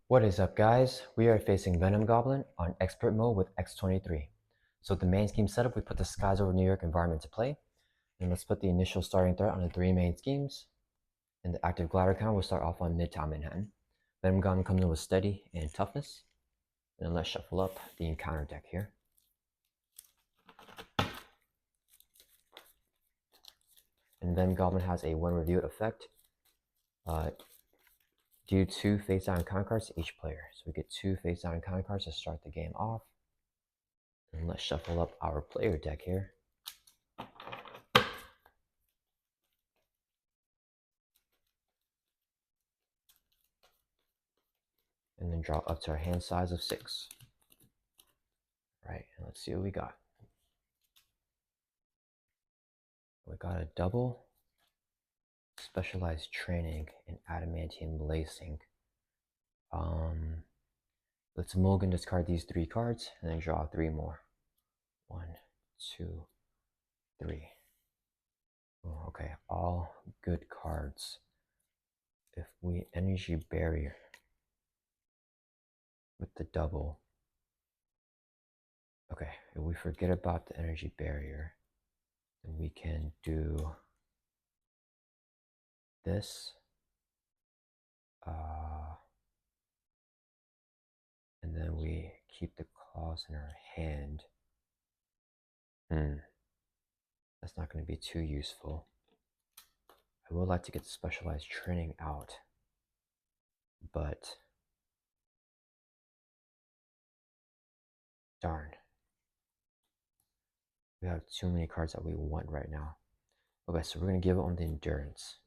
What is up, guys? We are facing Venom Goblin on expert mode with X-23. So with the main scheme setup, we put the skies over New York environment to play. And let's put the initial starting threat on the three main schemes. And the active glider count will start off on Midtown Manhattan. Venom Goblin comes in with steady and toughness. And then let's shuffle up the encounter deck here. And Venom Goblin has a one reviewed effect. Do two face down encounter cards to each player. So we get two face down encounter cards to start the game off. And let's shuffle up our player deck here. And then draw up to our hand size of 6. Right, and let's see what we got. We got a double specialized training in adamantium lacing. Let's mulligan discard these 3 cards and then draw 3 more. 1, 2, 3. Oh, okay, all good cards. If we energy barrier with the double. Okay, if we forget about the energy barrier, then we can do this. And then we keep the claws in our hand. That's not going to be too useful. I would like to get the specialized training out, but darn. We have too many cards that we want right now. Okay, so we're going to give it on the endurance.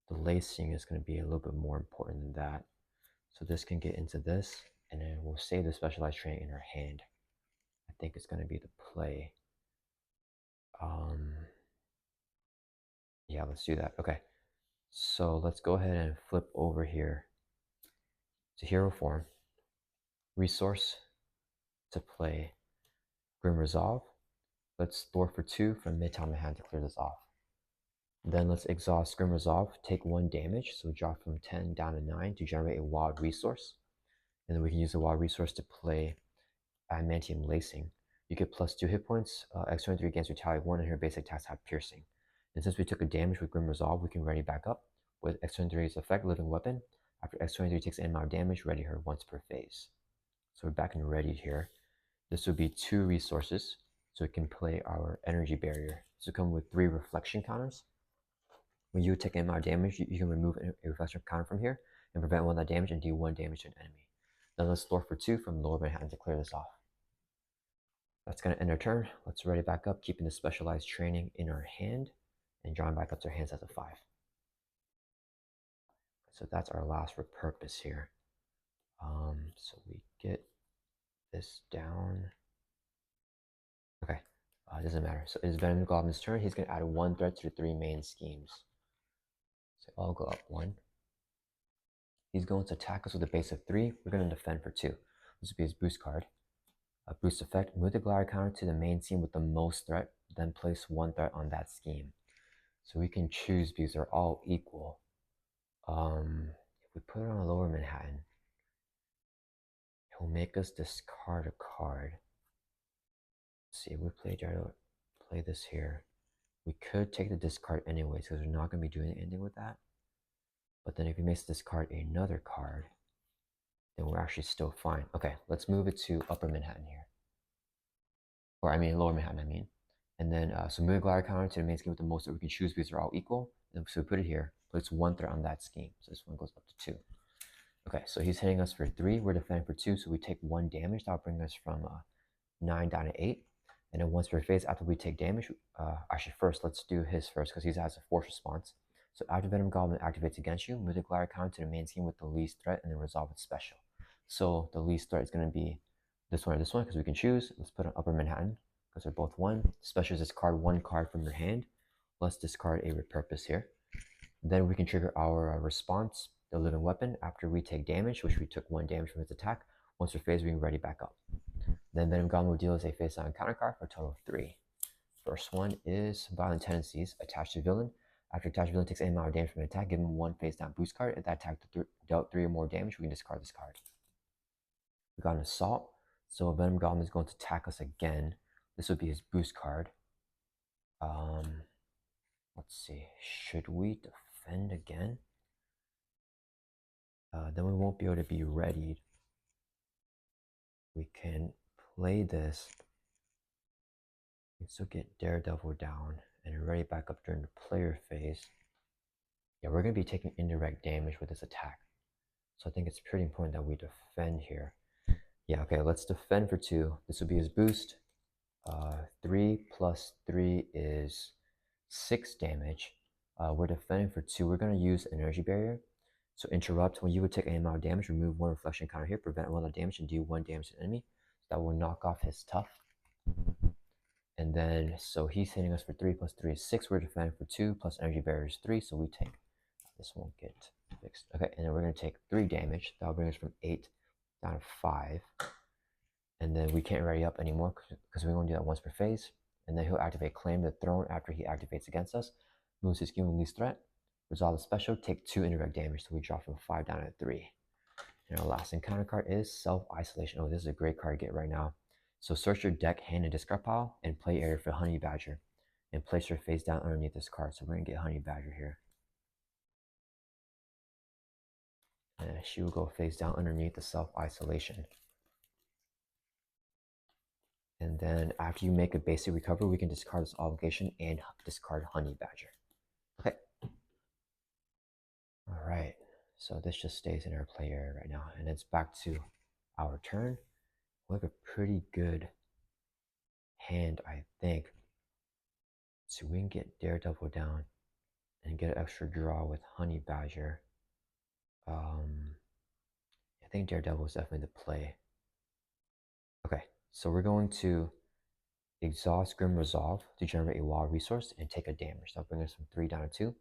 The lacing is going to be a little bit more important than that. So this can get into this, and then we'll save the specialized training in our hand. I think it's going to be the play. Yeah, let's do that. Okay, so let's go ahead and flip over here to hero form, resource to play Grim Resolve. Let's store for 2 from Midtown Manhattan to clear this off. Then let's exhaust Grim Resolve, take 1 damage, so we drop from 10 down to 9 to generate a wild resource. And then we can use the wild resource to play adamantium lacing. You get plus 2 hit points, X-23 against retaliate 1, and her basic attacks have piercing. And since we took a damage with Grim Resolve, we can ready back up with X-23's effect, Living Weapon. After X-23 takes an amount of damage, ready her once per phase. So we're back and ready here. This would be 2 resources, so we can play our energy barrier. This will come with 3 reflection counters. When you take an amount of damage, you can remove a reflection counter from here and prevent 1 that damage and do 1 damage to an enemy. Then let's store for 2 from Lower Manhattan to clear this off. That's going to end our turn. Let's ready back up, keeping the specialized training in our hand and drawing back up to our hands as a 5. So that's our last repurpose here. So we get this down. Okay, it doesn't matter. So it's Venom Goblin's turn. He's going to add 1 threat to the 3 main schemes. So I'll go up 1. He's going to attack us with a base of 3. We're going to defend for 2. This will be his boost card. A boost effect, move the glider counter to the main scheme with the most threat, then place 1 threat on that scheme. So we can choose because they're all equal. If we put it on Lower Manhattan, it will make us discard a card. Let's see, if we play this here. We could take the discard anyways because we're not going to be doing anything with that. But then if he makes us discard another card, then we're actually still fine. Okay, let's move it to Upper Manhattan here. Or I mean Lower Manhattan, I mean. And then, so move the glider counter to the main scheme with the most that we can choose because they're all equal. And so we put it here, place 1 threat on that scheme. So this one goes up to 2. Okay, so he's hitting us for 3. We're defending for 2, so we take 1 damage. That'll bring us from 9 down to 8. And then once per phase, after we take damage, actually first, let's do his first because he has a force response. So after Venom Goblin activates against you, move the glider counter to the main scheme with the least threat and then resolve it special. So the least threat is going to be this one or this one because we can choose. Let's put on Upper Manhattan because they're both 1. Special is discard 1 card from your hand. Let's discard a repurpose here. Then we can trigger our response, the Living Weapon, after we take damage, which we took 1 damage from his attack. Once we're phased, we can ready back up. Then Venom Goblin will deal us a face-down counter card for a total of 3. First one is Violent Tendencies. Attached to villain. After attached villain takes any amount of damage from an attack, give him one face down boost card. If that attack dealt 3 or more damage, we can discard this card. We got an assault, so Venom Goblin is going to attack us again. This would be his boost card. Let's see, should we defend again? Then we won't be able to be readied. We can play this. We can still get Daredevil down and ready back up during the player phase. Yeah, we're going to be taking indirect damage with this attack. So I think it's pretty important that we defend here. Yeah, okay, let's defend for 2. This will be his boost. 3 plus 3 is 6 damage. We're defending for 2. We're going to use energy barrier. So interrupt, when you would take any amount of damage, remove 1 reflection counter here, prevent 1 damage, and do 1 damage to the enemy. So that will knock off his tough. And then, so he's hitting us for 3 plus 3 is 6. We're defending for 2 plus energy barrier is 3. So we take, this won't get fixed. Okay, and then we're going to take 3 damage. That'll bring us from 8 down to 5. And then we can't ready up anymore because we're going to do that once per phase. And then he'll activate Claim the Throne after he activates against us. Moves his scheme with least threat. Resolve the special, take 2 indirect damage. So we drop from 5 down to 3. And our last encounter card is Self-Isolation. Oh, this is a great card to get right now. So search your deck, hand, and discard pile, and play area for Honey Badger. And place her face down underneath this card. So we're going to get Honey Badger here. And she will go face down underneath the Self-Isolation. And then after you make a basic recovery, we can discard this obligation and discard Honey Badger. Okay. All right. So this just stays in our play area right now. And it's back to our turn. We have a pretty good hand, I think. So we can get Daredevil down and get an extra draw with Honey Badger. I think Daredevil is definitely the play. Okay, so we're going to exhaust Grim Resolve to generate a wild resource and take a damage. That'll bring us from 3 down to 2.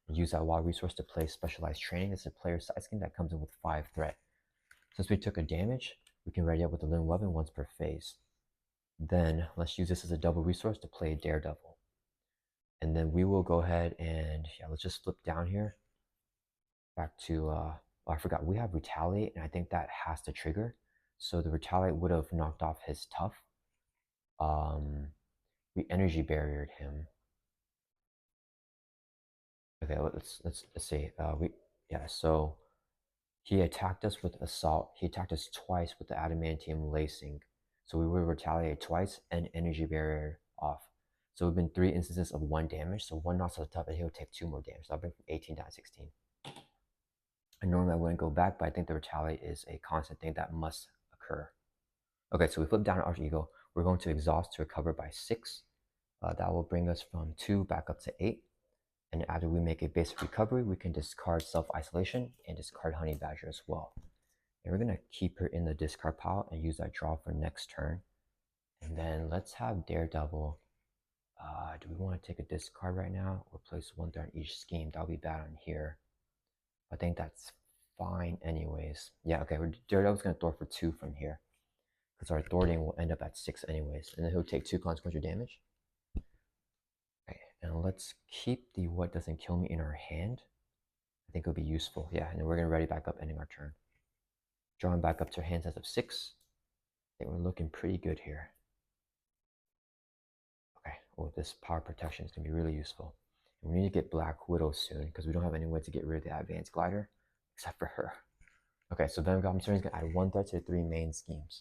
And use that wild resource to play Specialized Training. It's a player side scheme that comes in with 5 threat. Since we took a damage, we can ready up with the Living Weapon once per phase. Then let's use this as a double resource to play Daredevil. And then we will go ahead and, yeah, let's just flip down here. Back to, oh, I forgot, we have Retaliate, and I think that has to trigger. So the Retaliate would have knocked off his tough. We energy barriered him. Okay, let's see. So he attacked us with assault. He attacked us twice with the adamantium lacing. So we would retaliate twice and energy barrier off. So we've been 3 instances of 1 damage. So 1 knocks us tough and he'll take 2 more damage. So I'll bring from 18 down to 16. And normally I wouldn't go back, but I think the retaliate is a constant thing that must occur. Okay, so we flip down to Arch Ego. We're going to exhaust to recover by 6. That will bring us from 2 back up to 8. And after we make a basic recovery, we can discard Self-Isolation and discard Honey Badger as well. And we're going to keep her in the discard pile and use that draw for next turn. And then let's have Daredevil. Do we want to take a discard right now or place 1 threat on each scheme? That'll be bad on here. I think that's fine anyways. Yeah, okay, Daredevil's going to thwart for 2 from here. Because our thwarting will end up at 6 anyways. And then he'll take 2 consequential damage. And let's keep the What Doesn't Kill Me in our hand. I think it'll be useful. Yeah, and then we're going to ready back up, ending our turn. Drawing back up to our hand size of 6. I think we're looking pretty good here. Okay, well, this power protection is going to be really useful. And we need to get Black Widow soon because we don't have any way to get rid of the Advanced Glider except for her. Okay, so Venom Goblin's turn is going to add 1 threat to the 3 main schemes.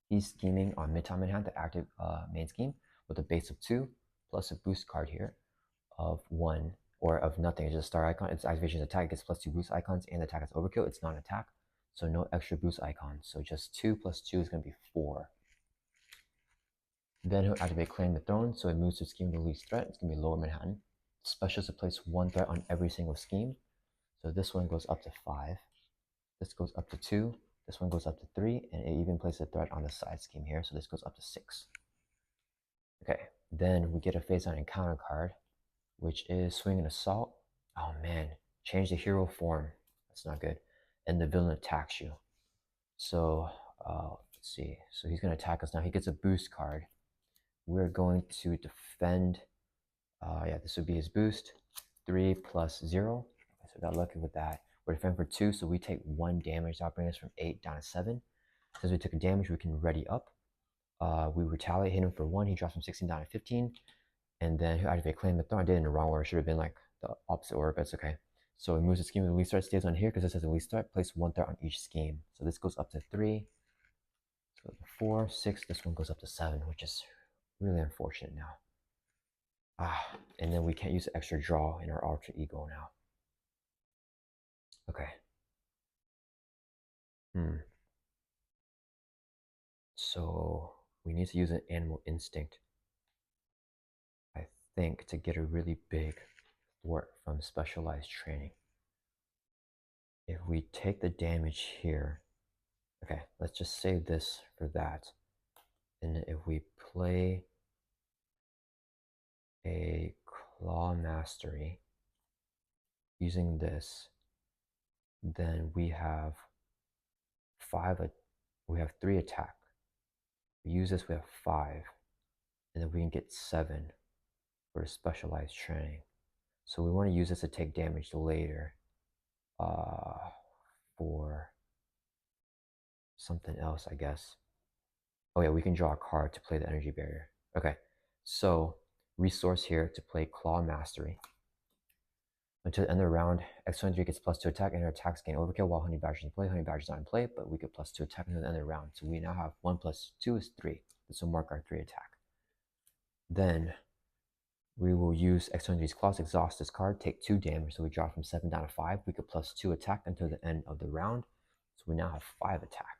He's scheming on Midtown Manhattan, the active main scheme, with a base of 2. Plus a boost card here of 1 or of nothing. It's just a star icon. Its activation is attack. It gets plus 2 boost icons and the attack is overkill. It's not an attack, so no extra boost icons. So just 2 plus 2 is going to be 4. Then he'll activate Claim the Throne, so it moves to scheme the least threat. It's going to be Lower Manhattan. Special is to place 1 threat on every single scheme. So this one goes up to 5. This goes up to 2. This one goes up to 3. And it even places a threat on the side scheme here. So this goes up to 6. Okay, then we get a face on encounter card, which is Swing and Assault. Oh man, change the hero form. That's not good. And the villain attacks you. So let's see. So he's going to attack us now. He gets a boost card. We're going to defend Yeah, this would be his boost. 3 plus 0. Okay, so got lucky with that. We're defending for 2, so we take 1 damage. That'll bring us from 8 down to 7. Since we took a damage, we can ready up. We retaliate, hit him for 1. He drops from 16 down to 15. And then he'll activate Claim the Throne. I did it in the wrong order. It should have been like the opposite order, but it's okay. So it moves the scheme with the least threat, stays on here because this has a least threat. Place 1 threat on each scheme. So this goes up to 3. So 4, 6. This one goes up to 7, which is really unfortunate now. And then we can't use extra draw in our alter ego now. Okay. So we need to use an animal instinct, I think, to get a really big thwart from specialized training. If we take the damage here, okay, let's just save this for that. And if we play a Claw Mastery using this, then we have 3 attack. We use this, we have 5, and then we can get 7 for specialized training. So we want to use this to take damage later for something else, I guess. Oh yeah, we can draw a card to play the energy barrier. Okay, so resource here to play Claw Mastery. Until the end of the round, X-23 gets +2 attack, and her attacks gain overkill while Honey Badger's in play. Honey Badger's not in play, but we get +2 attack until the end of the round. So we now have 1 plus 2 is 3. This will mark our 3 attack. Then we will use X-23's Claws to exhaust this card, take 2 damage, so we drop from 7 down to 5. We get +2 attack until the end of the round. So we now have 5 attack.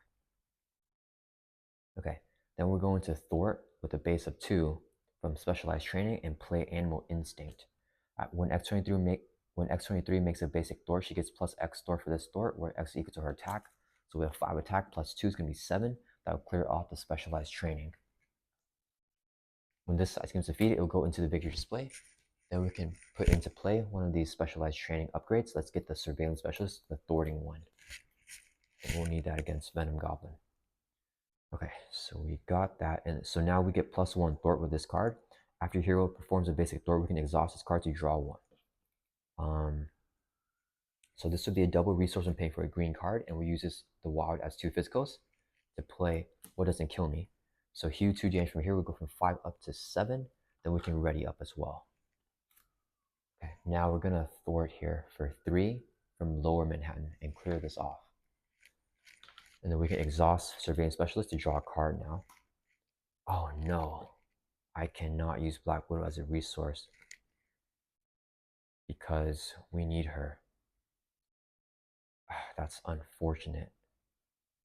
Okay, then we're going to thwart with a base of 2 from specialized training and play Animal Instinct. When X-23 makes a basic thwart, she gets +X thwart for this thwart, where X is equal to her attack. So we have 5 attack, +2 is going to be 7. That will clear off the specialized training. When this item is defeated, it will go into the victory display. Then we can put into play one of these specialized training upgrades. Let's get the Surveillance Specialist, the thwarting one. And we'll need that against Venom Goblin. Okay, so we got that, and so now we get +1 thwart with this card. After your hero performs a basic thwart, we can exhaust this card to draw 1. So this would be a double resource when paying for a green card, and we use the wild as 2 physicals to play What Doesn't Kill Me. So Hue 2 damage from here, we go from 5 up to 7, then we can ready up as well. Okay, now we're gonna thwart here for 3 from Lower Manhattan and clear this off. And then we can exhaust Surveillance Specialist to draw a card now. Oh no, I cannot use Black Widow as a resource because we need her. That's unfortunate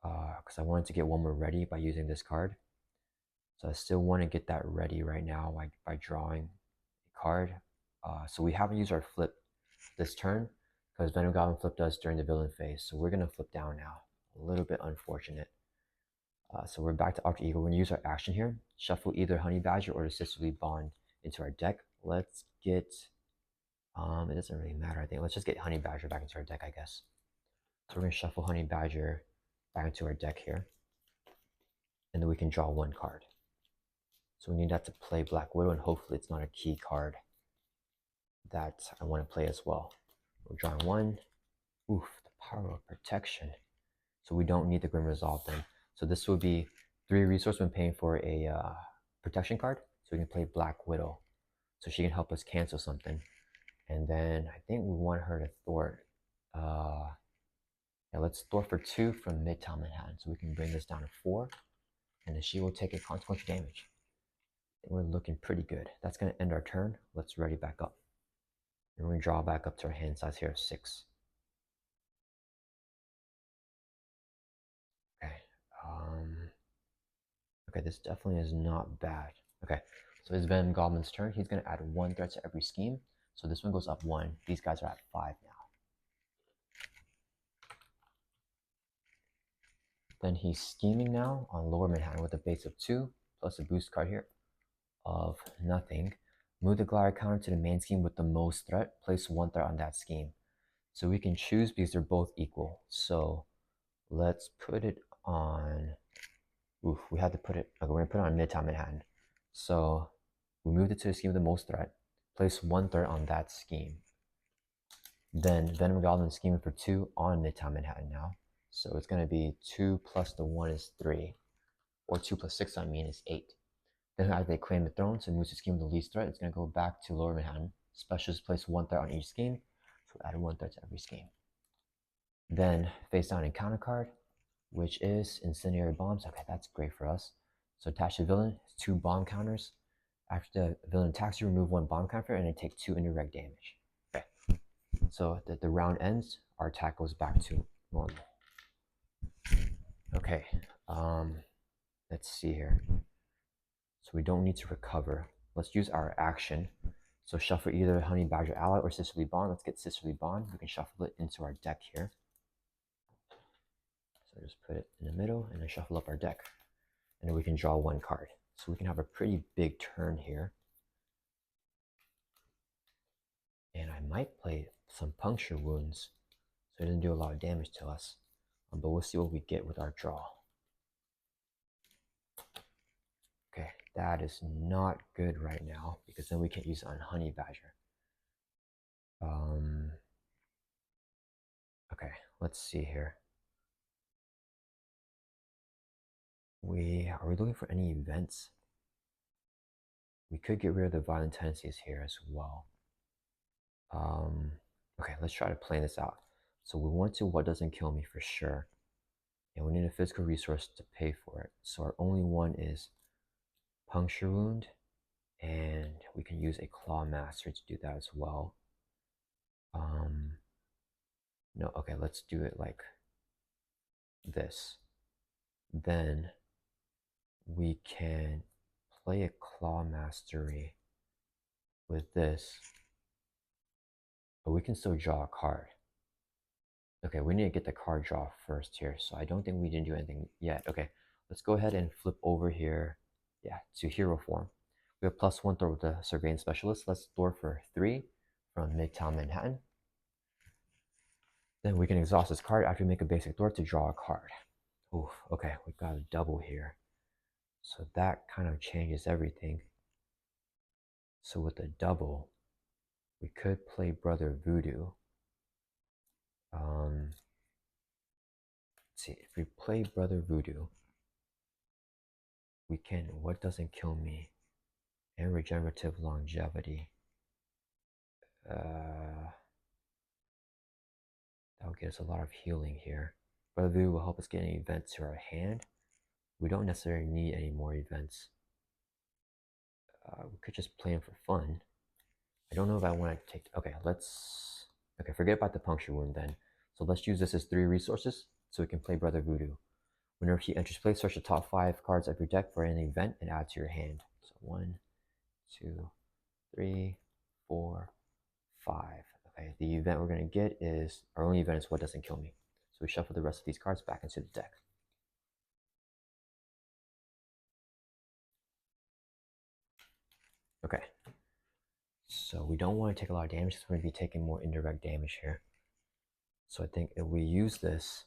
because I wanted to get one more ready by using this card. So I still want to get that ready right now by drawing a card. So we haven't used our flip this turn because Venom Goblin flipped us during the villain phase. So we're going to flip down now. A little bit unfortunate. So we're back to Alter Ego. We're going to use our action here. Shuffle either Honey Badger or the Sisterly Bond into our deck. Let's get... it doesn't really matter, I think. Let's just get Honey Badger back into our deck, I guess. So we're going to shuffle Honey Badger back into our deck here. And then we can draw 1 card. So we need that to play Black Widow, and hopefully it's not a key card that I want to play as well. We're drawing 1. Oof, the Power of Protection. So we don't need the Grim Resolve then. So this will be 3 resources when paying for a protection card. So we can play Black Widow. So she can help us cancel something. And then I think we want her to thwart. Yeah, let's thwart for 2 from Midtown Manhattan. So we can bring this down to 4. And then she will take a consequential damage. We're looking pretty good. That's going to end our turn. Let's ready back up. And we're going to draw back up to our hand size here of 6. Okay. Okay, this definitely is not bad. Okay, so it's Venom Goblin's turn. He's going to add 1 threat to every scheme. So this one goes up 1. These guys are at 5 now. Then he's scheming now on Lower Manhattan with a base of 2, plus a boost card here of nothing. Move the glider counter to the main scheme with the most threat. Place 1 threat on that scheme. So we can choose because they're both equal. So let's put it on... Oof, we had to put it... Okay, we're going to put it on Midtown Manhattan. So we moved it to the scheme with the most threat. place 1/3 on that scheme. Then Venom Goblin is scheming for 2 on Midtown Manhattan now. So it's going to be 2 plus the 1 is 3. Or 2 plus 6, I mean, is 8. Then as they claim the throne, so it moves to scheme the least threat. It's going to go back to Lower Manhattan. Specialists place 1/3 on each scheme. So add 1/3 to every scheme. Then face down encounter card, which is incendiary bombs. Okay, that's great for us. So attach the villain, 2 bomb counters. After the villain attacks you, remove 1 bomb counter and then take 2 indirect damage. Okay. So that the round ends, our attack goes back to normal. Okay. Let's see here. So we don't need to recover. Let's use our action. So shuffle either Honey Badger Ally or Sisterly Bond. Let's get Sisterly Bond. We can shuffle it into our deck here. So just put it in the middle and then shuffle up our deck. And then we can draw 1 card. So we can have a pretty big turn here. And I might play some Puncture Wounds, so it doesn't do a lot of damage to us. But we'll see what we get with our draw. Okay, that is not good right now, because then we can't use it on Honey Badger. Okay, let's see here. Are we looking for any events? We could get rid of the violent tendencies here as well. Okay, let's try to plan this out. So we want to what doesn't kill me for sure. And we need a physical resource to pay for it. So our only one is Puncture Wound. And we can use a Claw Master to do that as well. No, okay, let's do it like this. Then we can play a Claw Mastery with this, but we can still draw a card. Okay, we need to get the card draw first here, so I don't think we didn't do anything yet. Okay, let's go ahead and flip over here, yeah, to hero form. We have +1 throw with the Surveillance Specialist. Let's throw for 3 from Midtown Manhattan. Then we can exhaust this card after we make a basic throw to draw a card. Oof, okay, we got a double here. So that kind of changes everything. So with the double, we could play Brother Voodoo. Let's see, if we play Brother Voodoo, we can what doesn't kill me and regenerative longevity. That'll get us a lot of healing here. Brother Voodoo will help us get any events to our hand. We don't necessarily need any more events. We could just play them for fun. I don't know if I want to take... Okay, forget about the Puncture Wound then. So let's use this as 3 resources so we can play Brother Voodoo. Whenever he enters play, search the top 5 cards of your deck for an event and add to your hand. So 1, 2, 3, 4, 5. Okay, the event we're going to get is... Our only event is what doesn't kill me. So we shuffle the rest of these cards back into the deck. Okay. So we don't want to take a lot of damage because we're going to be taking more indirect damage here. So I think if we use this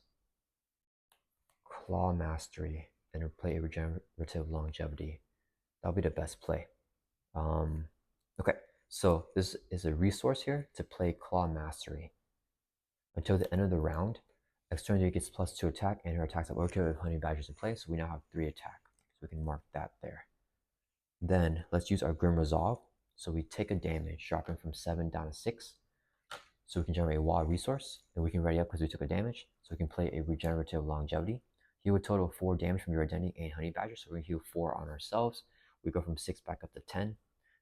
Claw Mastery and play a regenerative longevity, that'll be the best play. Okay, so this is a resource here to play Claw Mastery. Until the end of the round, X-23 gets +2 attack and her attacks have overkill with Honey Badgers in place. So we now have 3 attack. So we can mark that there. Then let's use our Grim Resolve. So we take a damage, dropping from 7 down to 6. So we can generate a wild resource, and we can ready up because we took a damage. So we can play a regenerative longevity. Heal a total of 4 damage from your identity and Honey Badger. So we can heal 4 on ourselves. We go from 6 back up to 10.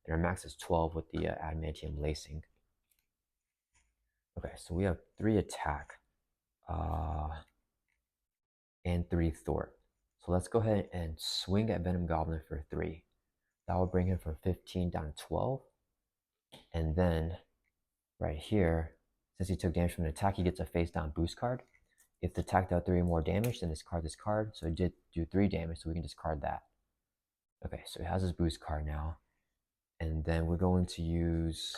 And our max is 12 with the adamantium lacing. Okay, so we have 3 attack and 3 thwart. So let's go ahead and swing at Venom Goblin for 3. That will bring him from 15 down to 12. And then right here, since he took damage from an attack, he gets a face down boost card. If the attack dealt 3 more damage, then discard this card. So it did do 3 damage, so we can discard that. Okay, so he has his boost card now. And then we're going to use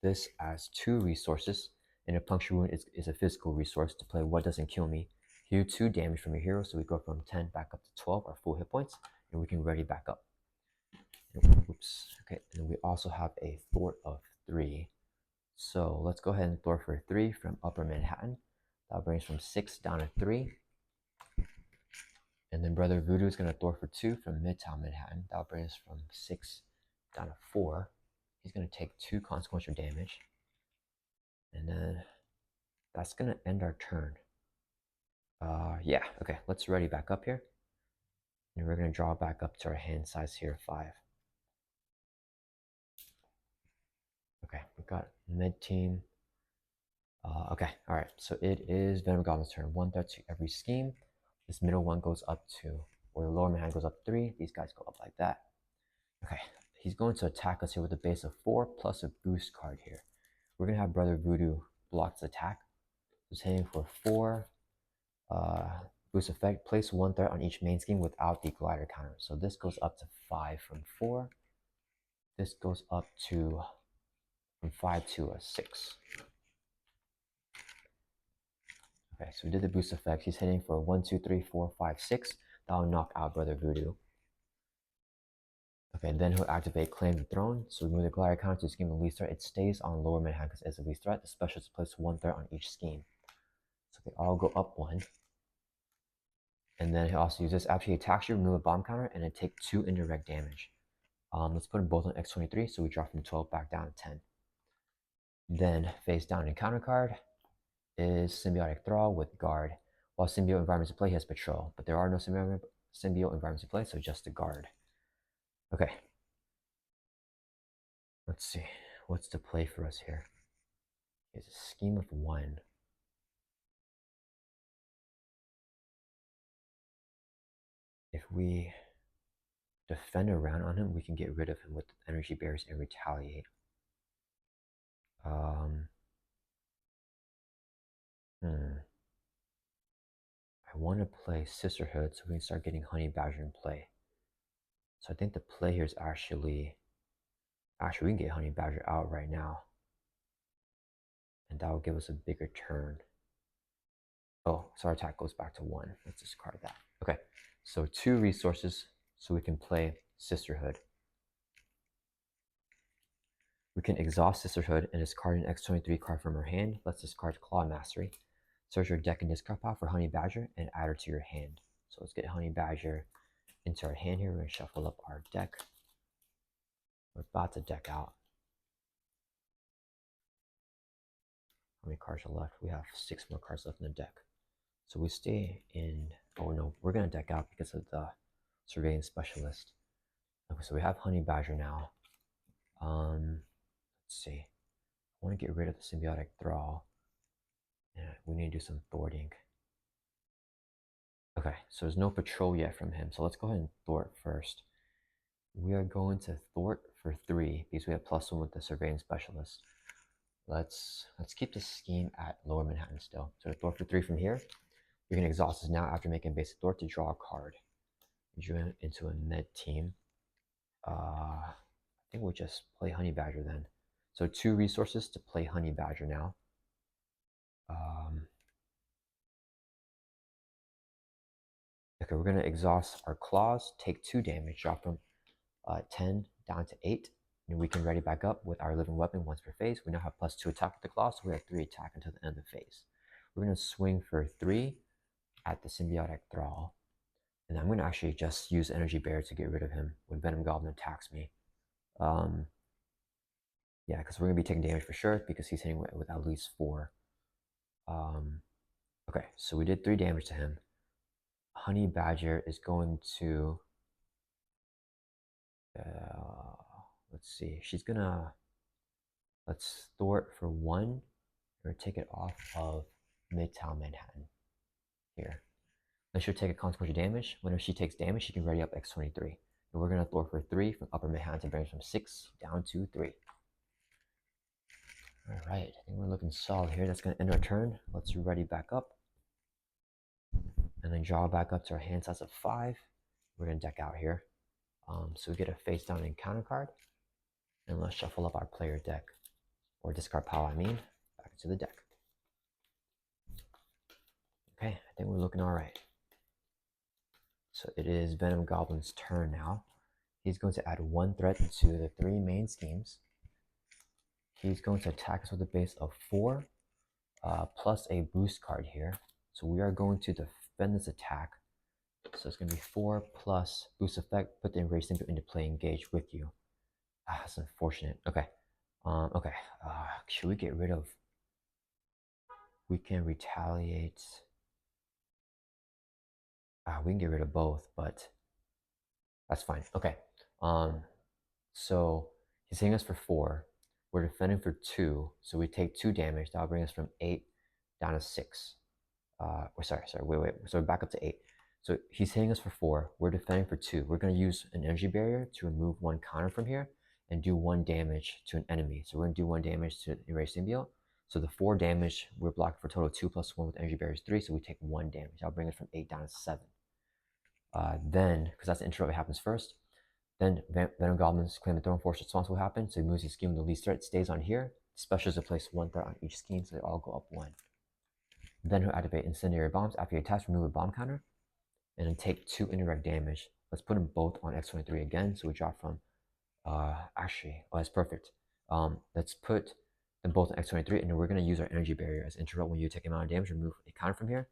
this as 2 resources. And a Puncture Wound is a physical resource to play what doesn't kill me. Heal 2 damage from your hero, so we go from 10 back up to 12, our full hit points, and we can ready back up. Oops. Okay, and we also have a thwart of 3. So let's go ahead and thwart for 3 from Upper Manhattan. That brings from 6 down to 3. And then Brother Voodoo is going to thwart for 2 from Midtown Manhattan. That brings from 6 down to 4. He's going to take 2 consequential damage. And then that's going to end our turn. Yeah, okay, let's ready back up here. And we're going to draw back up to our hand size here, 5. Okay, we got mid team. Okay, all right, so it is Venom Goblin's turn. 1 threat to every scheme. This middle one goes up to, or the lower man goes up 3. These guys go up like that. Okay, he's going to attack us here with a base of 4 plus a boost card here. We're going to have Brother Voodoo block this attack. He's hitting for 4. Boost effect, place 1 threat on each main scheme without the glider counter. So this goes up to 5 from 4. This goes up to from 5 to a 6. Okay, so we did the boost effect. He's hitting for 1, 2, 3, 4, 5, 6. That'll knock out Brother Voodoo. Okay, then he'll activate Claim the Throne. So remove the glider counter to scheme the least threat. It stays on lower Manhattan because it's the least threat. The specialist place 1 threat on each scheme. So they all go up 1. And then he'll also use this after he attacks you, remove a bomb counter, and then take 2 indirect damage. Let's put them both on X-23, so we drop from 12 back down to 10. Then face down and counter card is Symbiotic Thrall with Guard. While Symbiote environments in play, he has Patrol, but there are no Symbiote environments in play, so just the Guard. Okay. Let's see. What's the play for us here? It's a scheme of 1. If we defend a round on him, we can get rid of him with energy barriers and retaliate. I want to play Sisterhood so we can start getting Honey Badger in play. So I think the play here is actually we can get Honey Badger out right now. And that will give us a bigger turn. Oh, so our attack goes back to 1. Let's discard that. Okay, so 2 resources so we can play Sisterhood. We can exhaust Sisterhood and discard an X-23 card from our hand. Let's discard Claw Mastery. Search your deck and discard pile for Honey Badger and add her to your hand. So let's get Honey Badger into our hand here. We're going to shuffle up our deck. We're about to deck out. How many cards are left? We have 6 more cards left in the deck. So we stay in, oh no, we're going to deck out because of the Surveillance Specialist. Okay, so we have Honey Badger now. Let's see. I want to get rid of the Symbiotic Thrall. And we need to do some thwarting. Okay, so there's no patrol yet from him. So let's go ahead and thwart first. We are going to thwart for 3 because we have +1 with the Surveillance Specialist. Let's keep the scheme at lower Manhattan still. So thwart for 3 from here. You're going to exhaust this now after making basic thwart to draw a card. You into a med team. I think we'll just play Honey Badger then. So 2 resources to play Honey Badger now. Okay, we're going to exhaust our claws, take 2 damage, drop from 10 down to 8. And we can ready back up with our living weapon once per phase. We now have +2 attack with the claws, so we have 3 attack until the end of the phase. We're going to swing for 3 at the Symbiotic Thrall. And I'm going to actually just use Energy Barrier to get rid of him when Venom Goblin attacks me. Yeah, because we're going to be taking damage for sure because he's hitting with at least 4. Okay, so we did 3 damage to him. Honey Badger is going to... let's see. She's going to... Let's thwart for 1. We're going to take it off of Midtown Manhattan here. Then she'll take a consequential damage. Whenever she takes damage, she can ready up X-23. And we're going to thwart for 3 from Upper Manhattan to bring from 6 down to 3. All right, I think we're looking solid here. That's going to end our turn. Let's ready back up. And then draw back up to our hand size of 5. We're going to deck out here. So we get a face down and counter card. And let's shuffle up our player deck. Or discard pile, I mean. Back into the deck. Okay, I think we're looking all right. So it is Venom Goblin's turn now. He's going to add 1 threat to the 3 main schemes. He's going to attack us with a base of 4, plus a boost card here. So we are going to defend this attack. So it's going to be 4 plus boost effect, put the enraged symbol into play, engage with you. That's unfortunate. Okay. Okay. Should we get rid of... We can retaliate. We can get rid of both, but that's fine. Okay. So he's hitting us for 4. We're defending for 2, so we take 2 damage. That'll bring us from 8 down to 6. Wait. So we're back up to 8. So he's hitting us for 4. We're defending for 2. We're going to use an energy barrier to remove 1 counter from here and do 1 damage to an enemy. So we're going to do 1 damage to Erase Symbiote. So the 4 damage, we're blocked for a total of 2 plus 1 with energy barriers 3, so we take 1 damage. That'll bring us from 8 down to 7. Then, because that's the intro that happens first, then Venom Goblin's Claim the Throne Force response will happen. So he moves his scheme with the least threat, stays on here. Specials to place 1 threat on each scheme, so they all go up 1. Then he'll activate Incendiary Bombs. After he attacks, remove a bomb counter, and then take 2 indirect damage. Let's put them both on X-23 again, so we drop from... that's perfect. Let's put them both on X-23, and then we're going to use our Energy Barrier as interrupt when you take amount of damage, remove a counter from here,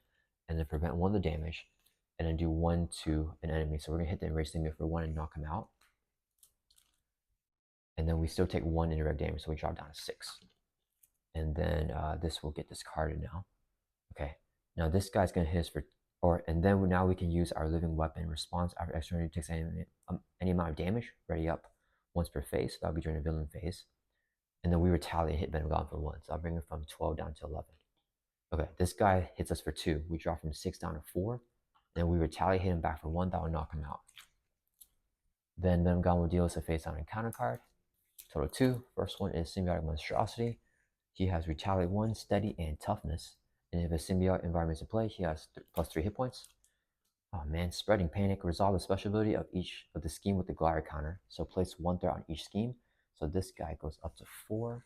and then prevent 1 of the damage, and then do 1 to an enemy. So we're going to hit the Enraged Symbiote for 1 and knock him out. And then we still take 1 indirect damage, so we drop down to 6. And then this will get discarded now. Okay, now this guy's going to hit us for... and then now we can use our living weapon response after X-23 takes any amount of damage, ready up once per phase. That'll be during the villain phase. And then we retaliate, hit Venom Goblin for 1. So I'll bring it from 12 down to 11. Okay, this guy hits us for 2. We drop from 6 down to 4. Then we retaliate, hit him back for 1. That will knock him out. Then Venom Goblin will deal us a face down encounter card. Total 2. First one is Symbiotic Monstrosity. He has Retaliate 1, Steady, and Toughness. And if a symbiote environment is in play, he has plus 3 hit points. Oh man, Spreading Panic. Resolve the special ability of each of the scheme with the glider counter. So place 1 threat on each scheme. So this guy goes up to 4.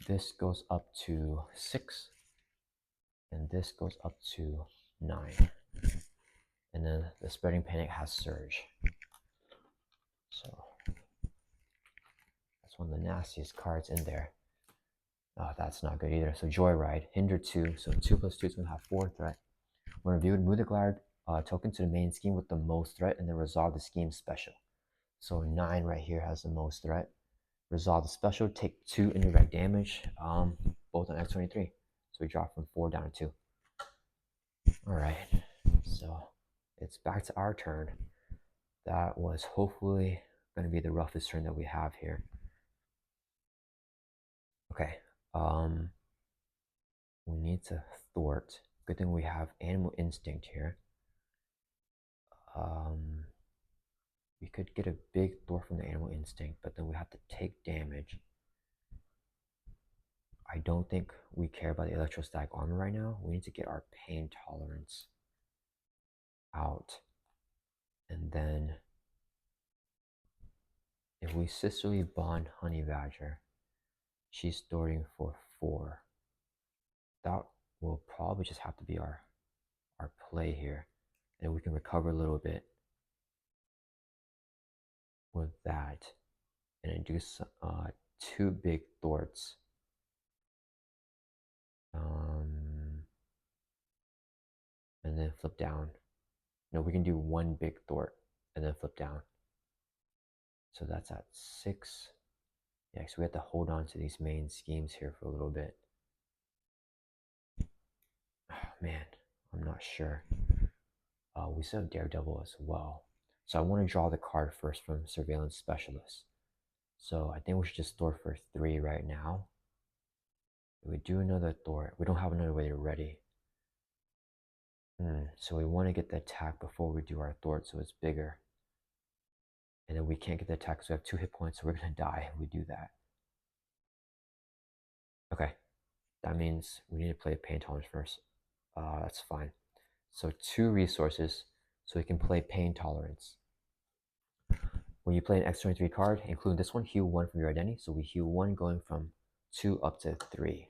This goes up to 6. And this goes up to 9. And then the Spreading Panic has Surge. So that's one of the nastiest cards in there. Oh, that's not good either. So Joyride, Hinder 2. So 2 plus 2 is going to have 4 threat. When reviewed, move the glider token to the main scheme with the most threat and then resolve the scheme special. So 9 right here has the most threat. Resolve the special, take 2 indirect damage, both on X-23. So we drop from 4 down to 2. Alright, so it's back to our turn. That was hopefully going to be the roughest turn that we have here. Okay, we need to thwart. Good thing we have Animal Instinct here. We could get a big thwart from the Animal Instinct, but then we have to take damage. I don't think we care about the electrostatic armor right now. We need to get our pain tolerance out. And then if we Sisterly Bond Honey Badger, she's thwarting for 4. That will probably just have to be our play here. And we can recover a little bit with that. And then do 2 big thwarts. And then flip down. No, we can do 1 big thwart and then flip down. So that's at 6. Yeah, so we have to hold on to these main schemes here for a little bit. Oh, man, I'm not sure. We still have Daredevil as well. So I want to draw the card first from Surveillance Specialist. So I think we should just thwart for 3 right now. If we do another thwart, we don't have another way to ready. So we want to get the attack before we do our thwart so it's bigger. And then we can't get the attack because we have 2 hit points, so we're going to die if we do that. Okay, that means we need to play Pain Tolerance first. That's fine. So 2 resources, so we can play Pain Tolerance. When you play an X-23 card, including this one, heal 1 from your identity. So we heal 1 going from 2 up to 3.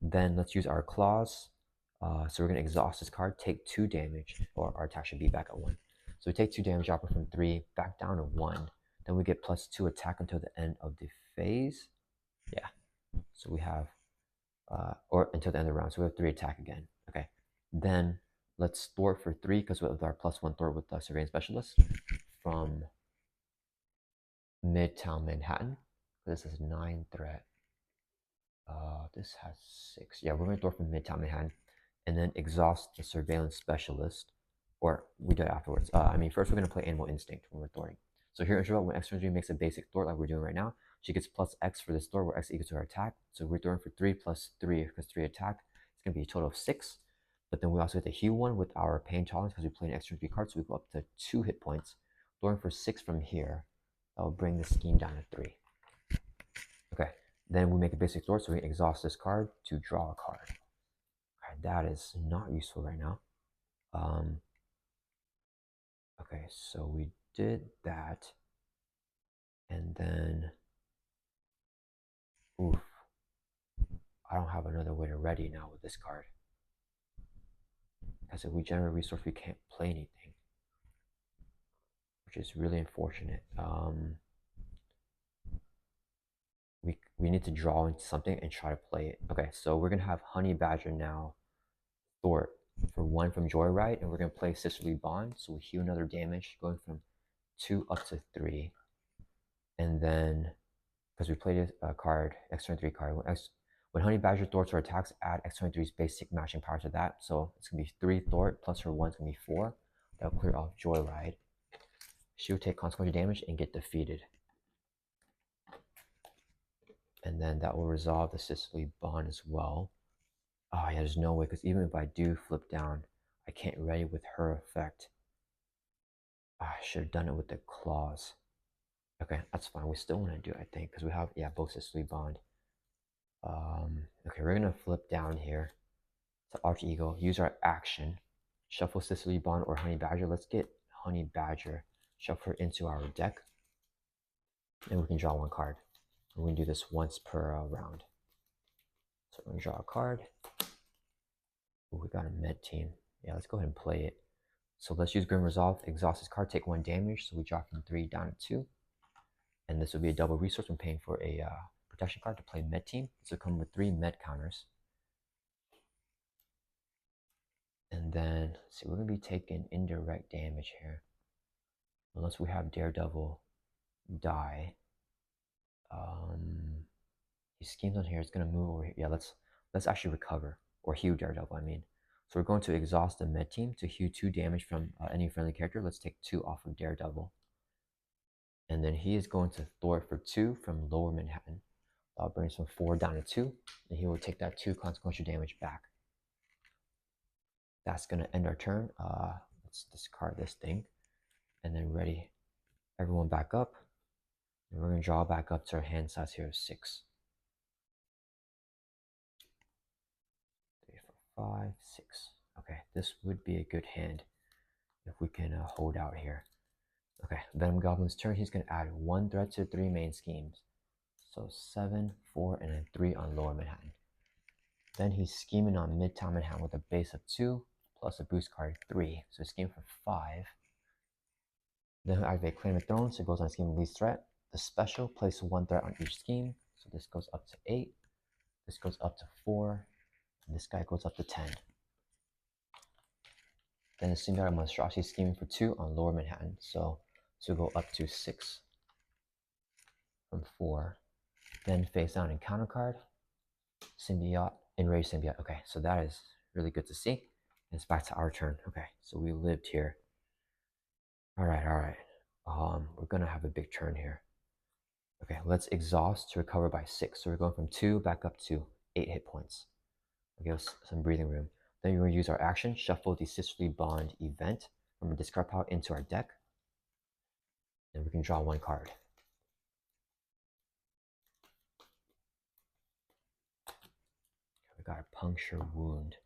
Then let's use our claws. So we're going to exhaust this card, take 2 damage, or our attack should be back at 1. So we take 2 damage, drop it from 3 back down to 1. Then we get +2 attack until the end of the phase. Yeah. So we have, or until the end of the round. So we have 3 attack again. Okay. Then let's thwart for 3 because with our +1 thwart with the surveillance specialist from Midtown Manhattan. This is 9 threat. This has 6. Yeah, we're going to thwart from Midtown Manhattan and then exhaust the surveillance specialist. Or we do it afterwards. First we're going to play Animal Instinct when we're thwarting. So here in Introvert, when X-23 makes a basic thwart like we're doing right now, she gets +X for this thwart where X equals to her attack. So we're throwing for 3 plus 3 because 3 attack. It's going to be a total of 6. But then we also get the heal one with our pain tolerance because we play an X-23 card, so we go up to 2 hit points. Throwing for 6 from here, that will bring the scheme down to 3. Okay, then we make a basic thwart, so we exhaust this card to draw a card. Okay, that is not useful right now. Okay, so we did that, and then, oof, I don't have another way to ready now with this card. Because if we generate a resource, we can't play anything, which is really unfortunate. We need to draw into something and try to play it. Okay, so we're gonna have Honey Badger now thwart for 1 from Joyride, and we're gonna play Sisterly Bond, so we heal another damage, going from 2 up to 3. And then, because we played a card, X-23 card, when Honey Badger thwarts her attacks, add X-23's basic matching power to that. So it's going to be 3 thwart plus her 1 is going to be 4. That'll clear off Joyride. She will take consequential damage and get defeated. And then that will resolve the Sisterly Bond as well. Oh yeah, there's no way, because even if I do flip down, I can't ready with her effect. I should have done it with the claws. Okay, that's fine. We still want to do it, I think, because we have, yeah, both Sisterly Bond. Okay, we're gonna flip down here to Arch Eagle, use our action, shuffle Sisterly Bond or Honey Badger. Let's get Honey Badger, shuffle her into our deck, and we can draw 1 card. And we can do this once per round. So we're gonna draw a card. Ooh, we got a med team. Yeah, let's go ahead and play it. So let's use Grim Resolve, exhaust this card, take 1 damage. So we drop from 3 down to 2. And this will be a double resource when paying for a protection card to play med team. This will come with 3 med counters. And then, let's see, we're going to be taking indirect damage here. Unless we have Daredevil die. He schemes on here. It's going to move over here. Yeah, let's actually recover. Or heal Daredevil, I mean. So we're going to exhaust the med team to heal 2 damage from any friendly character. Let's take 2 off of Daredevil. And then he is going to thwart for 2 from Lower Manhattan. That brings from 4 down to 2. And he will take that 2 consequential damage back. That's going to end our turn. Let's discard this thing. And then ready everyone back up. And we're going to draw back up to our hand size here of 6. 3, 4, 5, 6. Okay, this would be a good hand if we can hold out here. Okay, Venom Goblin's turn. He's going to add 1 threat to 3 main schemes. So 7, 4, and then 3 on Lower Manhattan. Then he's scheming on Midtown Manhattan with a base of 2 plus a boost card 3. So he's scheming for 5. Then he'll activate Claim of Throne, so it goes on scheme of least threat. The special, place 1 threat on each scheme. So this goes up to 8. This goes up to 4. And this guy goes up to 10. Then the Symbiotic Monstrosity scheming for 2 on Lower Manhattan. So this will go up to 6 from 4. Then face down and counter card. Symbiote, Enraged Symbiote. Okay, so that is really good to see. And it's back to our turn. Okay, so we lived here. Alright. We're gonna have a big turn here. Okay, let's exhaust to recover by 6. So we're going from 2 back up to 8 hit points. Give us some breathing room. Then we're going to use our action, shuffle the Sisterly Bond event from a discard pile into our deck. And we can draw 1 card. We got a puncture wound.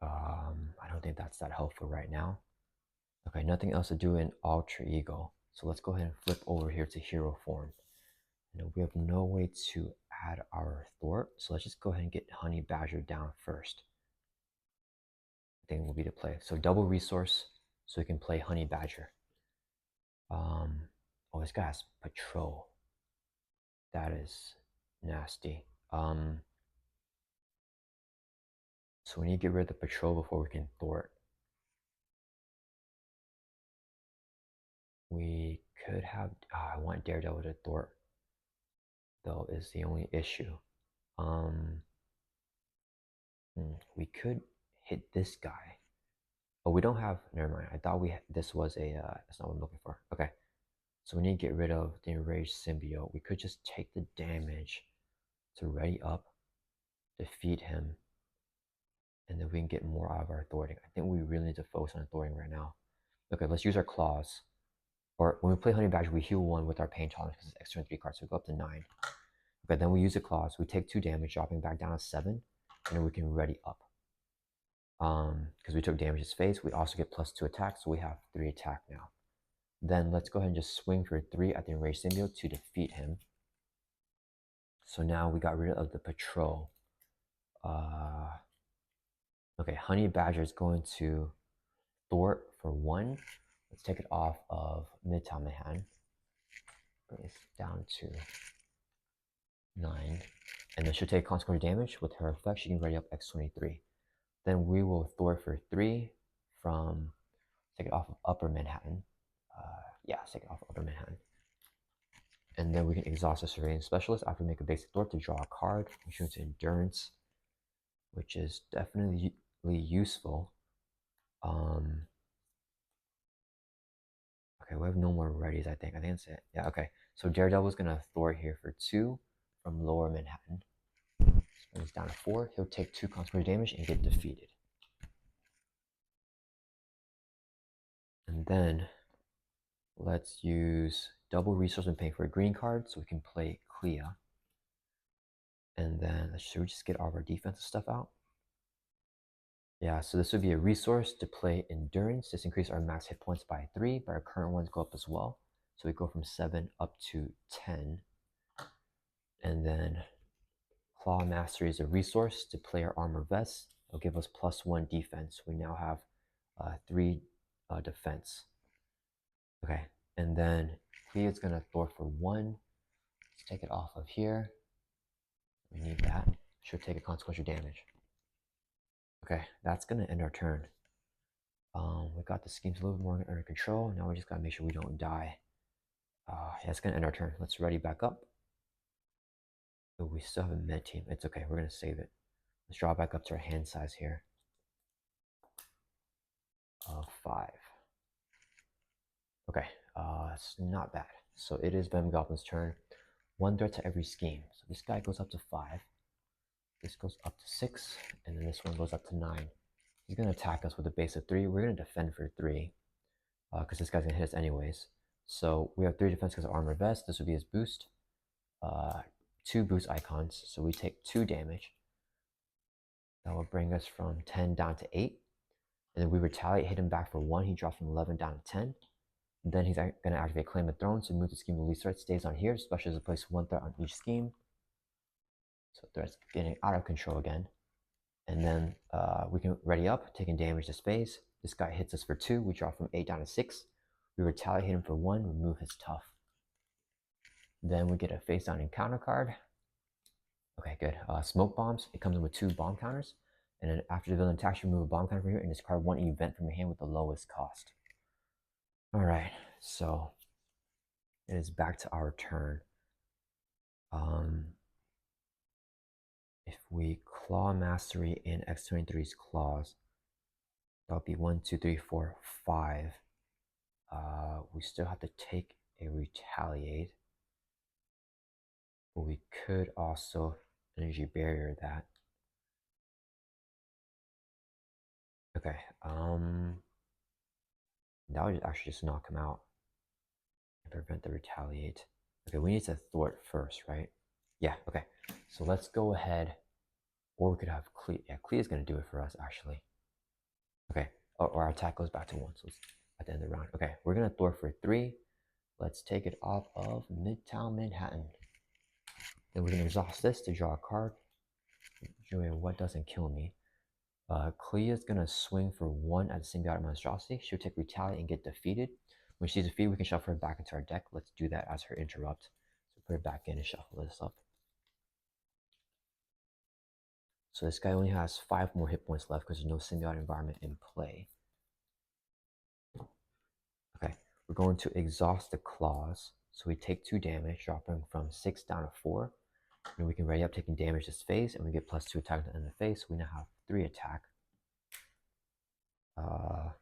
I don't think that's that helpful right now. Okay, nothing else to do in Alter Ego. So let's go ahead and flip over here to hero form. And we have no way to add our thwart. So let's just go ahead and get Honey Badger down first. I think will be the play. So double resource. so we can play Honey Badger. Oh, this guy has Patrol. That is nasty. So we need to get rid of the Patrol before we can thwart. We could have, I want Daredevil to thwart, though, is the only issue. We could hit this guy. Oh, we don't have, never mind. I thought this was a, that's not what I'm looking for. Okay. So we need to get rid of the enraged symbiote. We could just take the damage to ready up, defeat him, and then we can get more out of our thwarting. I think we really need to focus on thwarting right now. Okay, let's use our claws. Or when we play Honey Badger, we heal 1 with our pain tolerance because it's X-23 cards, so we go up to 9. Okay, then we use the claws. We take 2 damage, dropping back down to 7, and then we can ready up. Because we took damage to his face, we also get +2 attack, so we have 3 attack now. Then let's go ahead and just swing for 3 at the enraged symbiote to defeat him. So now we got rid of the patrol. Okay, Honey Badger is going to thwart for 1. Let's take it off of Midtown Manhattan. Bring this down to 9. And then she'll take consequential damage. With her effect, she can ready up X-23. Then we will thwart for 3 from, take it off of Upper Manhattan. Yeah, take it off of Upper Manhattan. And then we can exhaust the Surveillance Specialist after we make a basic thwart to draw a card, which goes to Endurance, which is definitely useful. Okay, we have no more readies, I think. I think that's it. Yeah, okay. So Daredevil's going to thwart here for 2 from Lower Manhattan. Brings down to 4. He'll take 2 consequential damage and get defeated. And then let's use double resource and pay for a green card so we can play Clea. And then should we just get all of our defensive stuff out? Yeah, so this would be a resource to play Endurance. This increases our max hit points by 3, but our current ones go up as well. So we go from 7 up to 10. And then Claw Mastery is a resource to play our Armor Vest. It'll give us +1 defense. We now have 3 defense. Okay, and then Clea is going to thwart for 1. Let's take it off of here. We need that. Should take a consequential damage. Okay, that's going to end our turn. We got the schemes a little bit more under control. Now we just got to make sure we don't die. Yeah, it's going to end our turn. Let's ready back up. Oh, we still have a med team. It's okay. We're going to save it. Let's draw back up to our hand size here. 5. Okay, it's not bad. So it is Venom Goblin's turn. 1 threat to every scheme. So this guy goes up to 5. This goes up to 6. And then this one goes up to 9. He's going to attack us with a base of 3. We're going to defend for 3. Because this guy's going to hit us anyways. So we have 3 defense because of Armor Vest. This would be his boost. 2 boost icons. So we take 2 damage. That will bring us from 10 down to 8. And then we retaliate, hit him back for 1. He drops from 11 down to 10. Then he's going to activate Claim of Throne. So move the scheme to least threat stays on here. Special is to place 1 threat on each scheme. So threat's getting out of control again. And then we can ready up, taking damage to space. This guy hits us for 2. We drop from 8 down to 6. We retaliate, hit him for 1. Remove his tough. Then we get a face down encounter card. Okay, good. Smoke bombs. It comes in with 2 bomb counters. And then after the villain attacks, you remove a bomb counter from here and discard 1 event from your hand with the lowest cost. Alright, so it is back to our turn. If we Claw Mastery in X-23's claws, that'll be 1, 2, 3, 4, 5. We still have to take a retaliate. But we could also energy barrier that. Okay, that would actually just knock him out and prevent the retaliate. Okay, we need to thwart first, right? Yeah, okay. So let's go ahead, or we could have Clea. Yeah, Clea is going to do it for us, actually. Okay, or our attack goes back to 1, so it's at the end of the round. Okay, we're going to thwart for 3. Let's take it off of Midtown Manhattan. Then we're going to exhaust this to draw a card. Enjoy what doesn't kill me. Clea is going to swing for 1 at the symbiotic monstrosity. She'll take retaliate and get defeated. When she's defeated, we can shuffle her back into our deck. Let's do that as her interrupt. So put her back in and shuffle this up. So this guy only has 5 more hit points left because there's no symbiotic environment in play. Okay, we're going to exhaust the claws. So we take 2 damage, dropping from 6 down to 4. And we can ready up taking damage this phase, and we get +2 attack at the end of the phase. So we now have 3 attack. I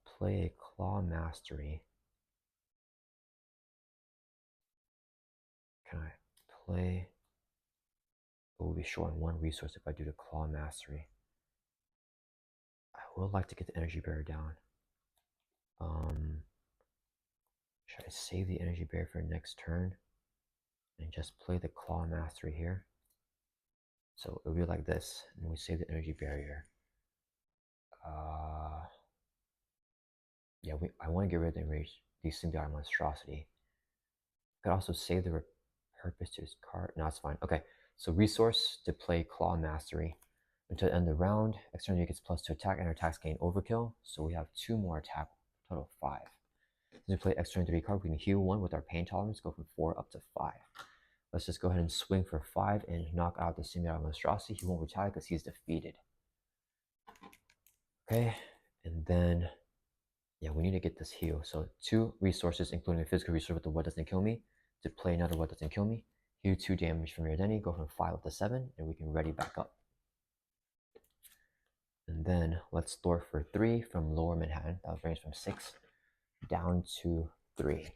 play a Claw Mastery. Can I play? It will be short on 1 resource if I do the Claw Mastery. I would like to get the energy barrier down. Should I save the energy barrier for next turn and just play the Claw Mastery here? So it'll be like this, and we save the energy barrier. Yeah, I want to get rid of the symbiotic monstrosity. I could also save the purpose to his card. No, it's fine. Okay, so resource to play Claw Mastery. Until the end of the round, external unit gets +2 attack and our attacks gain overkill. So we have 2 more attack, total of 5. Since we play X-23 card, we can heal 1 with our pain tolerance, go from 4 up to 5. Let's just go ahead and swing for 5 and knock out the symbiotic monstrosity. He won't retaliate because he's defeated. Okay, and then yeah, we need to get this heal. So 2 resources, including a physical resource with the What Doesn't Kill Me, to play another What Doesn't Kill Me. Heal 2 damage from your identity, go from 5 up to 7, and we can ready back up. And then let's store for 3 from Lower Manhattan. That'll bring us from 6 down to 3.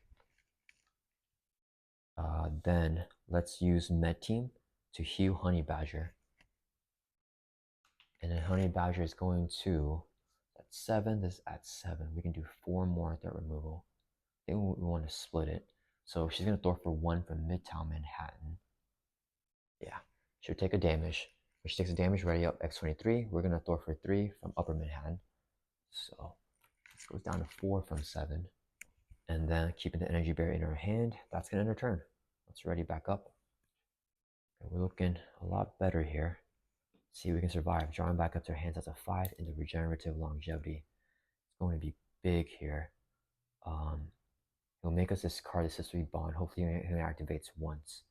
Then let's use Med Team to heal Honey Badger. And then Honey Badger is going to, at 7, this is at 7. We can do 4 more threat removal. I think we want to split it. So she's going to throw for 1 from Midtown Manhattan. Yeah, she'll take a damage. When she takes a damage, ready up X-23. We're going to throw for 3 from Upper Manhattan. So this goes down to 4 from 7. And then keeping the energy barrier in her hand, that's going to end her turn. Let's ready back up. And we're looking a lot better here. See if we can survive. Drawing back up to her hands, that's a 5 into regenerative longevity. It's going to be big here. It'll make us discard the Sisterly Bond. Hopefully it activates once.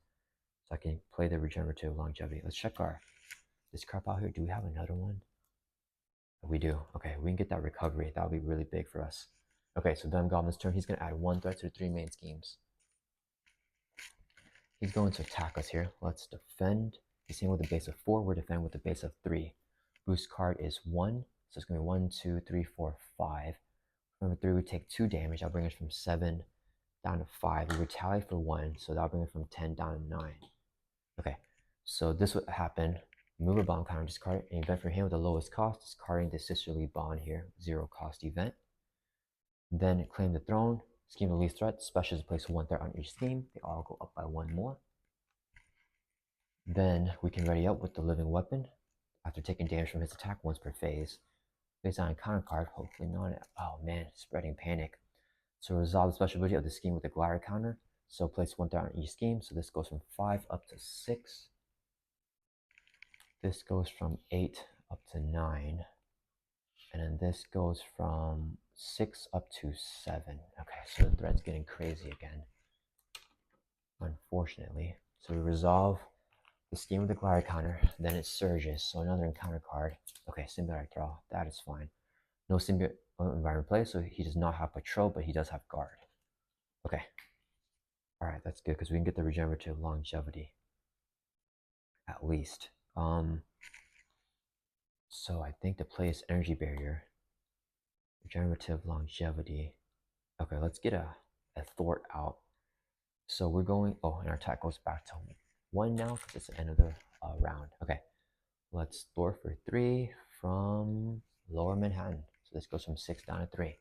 So I can play the regenerative longevity. Let's check our discard pile here. Do we have another one? We do. Okay, we can get that recovery. That'll be really big for us. Okay, so Venom Goblin's turn. He's going to add 1 threat to the 3 main schemes. He's going to attack us here. Let's defend. He's hitting with a base of 4. We're defending with a base of 3. Boost card is 1. So it's going to be 1, 2, 3, 4, 5. Number 3, we take 2 damage. That'll bring us from 7 down to 5. We retaliate for 1. So that'll bring us from 10 down to 9. Okay, so this would happen. Move a bond counter, discard an event for him with the lowest cost, discarding the Sisterly Bond here, 0 cost event. Then claim the throne, scheme the least threat, specials place 1 threat on each scheme. They all go up by 1 more. Then we can ready up with the living weapon after taking damage from his attack once per phase. Based on a counter card, hopefully not. Oh man, spreading panic. So resolve the special ability of the scheme with the glider counter. So place 1 threat on each scheme. So this goes from 5 up to 6. This goes from 8 up to 9. And then this goes from 6 up to 7. Okay, so the thread's getting crazy again, unfortunately. So we resolve the scheme with the glider counter, then it surges, so another encounter card. Okay, symbiotic draw, that is fine. No symbiotic environment play, so he does not have patrol, but he does have guard. Okay, alright, that's good, because we can get the regenerative longevity, at least. So I think the play is energy barrier, regenerative longevity. Okay, let's get a thwart out. So we're going, oh, and our attack goes back to 1 now because it's the end of the round. Okay, let's thwart for 3 from Lower Manhattan. So this goes from 6 down to 3.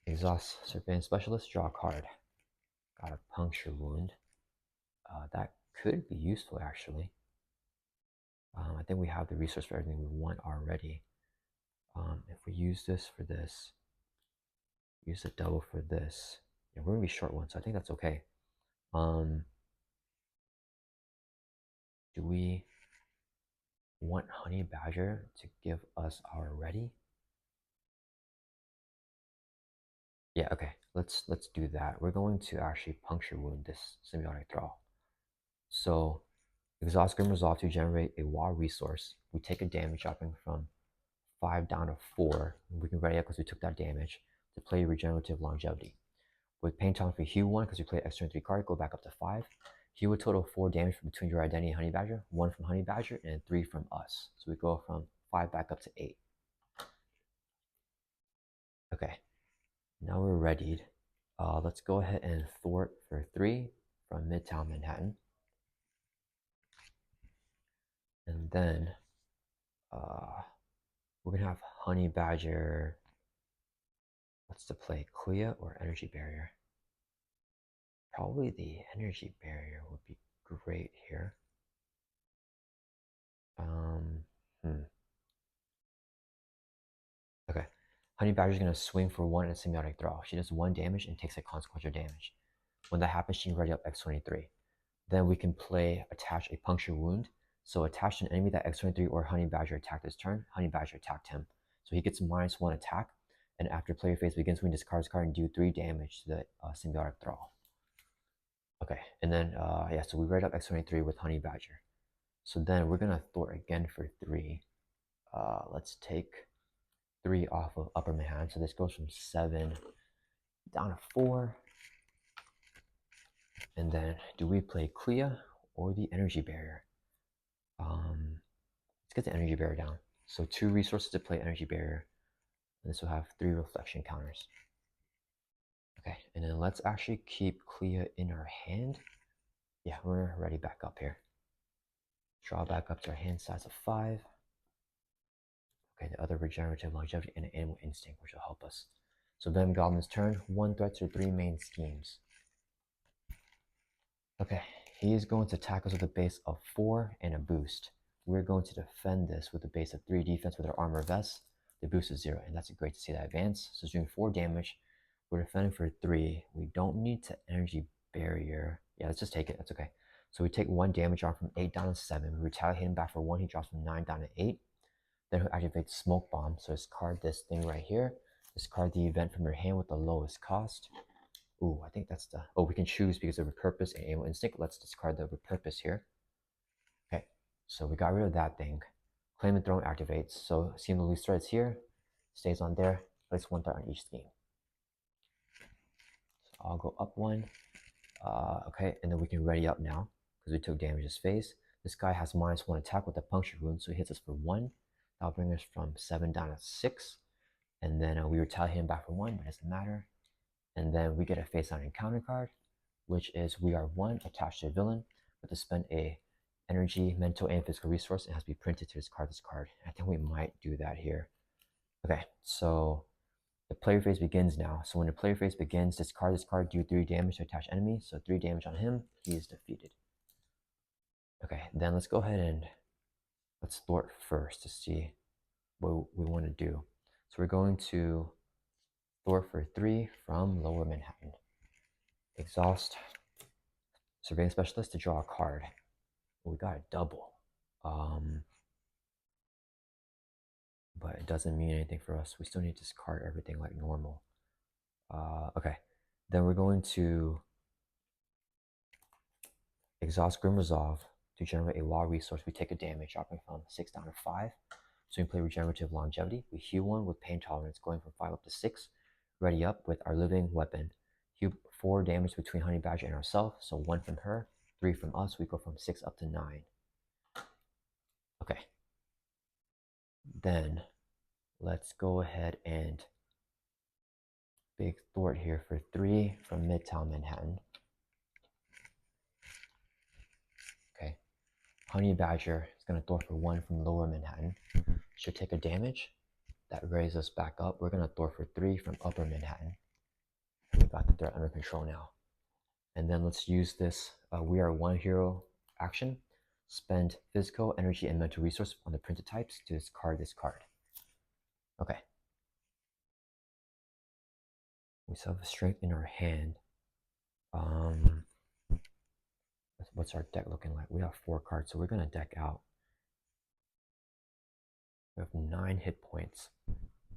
Exhaust Surveillance Specialist, draw a card. Got a puncture wound. That could be useful actually. I think we have the resource for everything we want already. If we use this for this, use the double for this. Yeah, we're gonna be short one, so I think that's okay. Do we want Honey Badger to give us our ready. Yeah, okay. Let's do that. We're going to actually puncture wound this symbiotic thrall. So exhaust Grim Resolve to generate a WA resource. We take a damage dropping from 5 down to 4. We can ready up because we took that damage to play Regenerative Longevity. With Pain Tolerance for Hue 1, because we play X-23 card, go back up to 5. Hue a total of 4 damage from between your identity and Honey Badger, 1 from Honey Badger, and 3 from us. So we go from 5 back up to 8. Okay, now we're readied. Let's go ahead and thwart for 3 from Midtown Manhattan. And then we're going to have Honey Badger. What's the play? Clea or Energy Barrier? Probably the Energy Barrier would be great here. Okay. Honey Badger's going to swing for 1 and Symbiotic Thrall. She does 1 damage and takes a consequential damage. When that happens, she can ready up X-23. Then we can play attach a puncture wound. So attach an enemy that X-23 or Honey Badger attacked this turn. Honey Badger attacked him. So he gets -1 attack. And after player phase begins, we can discard his card and do 3 damage to the Symbiotic Thrall. Okay, and then, yeah, so we ready up X-23 with Honey Badger. So then we're going to thwart again for 3. Let's take 3 off of Upper Manhattan. So this goes from 7 down to 4. And then do we play Clea or the Energy Barrier? Let's get the Energy Barrier down. So 2 resources to play Energy Barrier. And this will have 3 reflection counters. Okay, and then let's actually keep Clea in our hand. Yeah, we're ready back up here. Draw back up to our hand size of 5. Okay, the other Regenerative Longevity and Animal Instinct, which will help us. So Venom Goblin's turn, 1 threat to 3 main schemes. Okay, he is going to attack us with a base of 4 and a boost. We're going to defend this with a base of 3 defense with our armor vest. The boost is 0, and that's great to see that advance. So it's doing 4 damage. We're defending for 3. We don't need to Energy Barrier. Yeah, let's just take it. That's okay. So we take 1 damage off from 8 down to 7. We retaliate him back for 1. He drops from 9 down to 8. Then he'll activate Smoke Bomb. So discard this thing right here. Discard the event from your hand with the lowest cost. Ooh, I think that's the... Oh, we can choose because of Repurpose and Animal Instinct. Let's discard the Repurpose here. Okay, so we got rid of that thing. Claim the Throne activates. So seeing the loose threads here, stays on there. Place 1 threat on each scheme. So I'll go up 1. Okay, and then we can ready up now because we took damage this phase. This guy has -1 attack with a puncture wound, so he hits us for 1. That'll bring us from 7 down to 6. And then we retaliate him back for 1, but it doesn't matter. And then we get a face-down encounter card, which is we are 1 attached to a villain, but to spend a energy, mental, and physical resource, it has to be printed to discard this card. I think we might do that here. Okay, so the player phase begins now. So when the player phase begins, discard this card, do 3 damage to attached enemy. So 3 damage on him, he is defeated. Okay, then let's go ahead and let's thwart first to see what we want to do. So we're going to thwart for 3 from Lower Manhattan. Exhaust Surveillance Specialist to draw a card. We got a double. But it doesn't mean anything for us. We still need to discard everything like normal. Okay, then we're going to exhaust Grim Resolve to generate a WA resource. We take a damage, dropping from 6 down to 5. So we play Regenerative Longevity. We heal 1 with Pain Tolerance, going from 5 up to 6. Ready up with our Living Weapon. Heal 4 damage between Honey Badger and ourselves. So 1 from her, 3 from us. We go from 6 up to 9. Okay. Then let's go ahead and big thwart here for 3 from Midtown Manhattan. Okay. Honey Badger is going to thwart for 1 from Lower Manhattan. Should take a damage. That raises us back up. We're going to thwart for 3 from Upper Manhattan. We got the threat under control now. And then let's use this We Are One Hero action. Spend physical, energy, and mental resource on the printed types to discard this card. Okay. We still have a strength in our hand. What's our deck looking like? We have 4 cards, so we're going to deck out We have 9 hit points.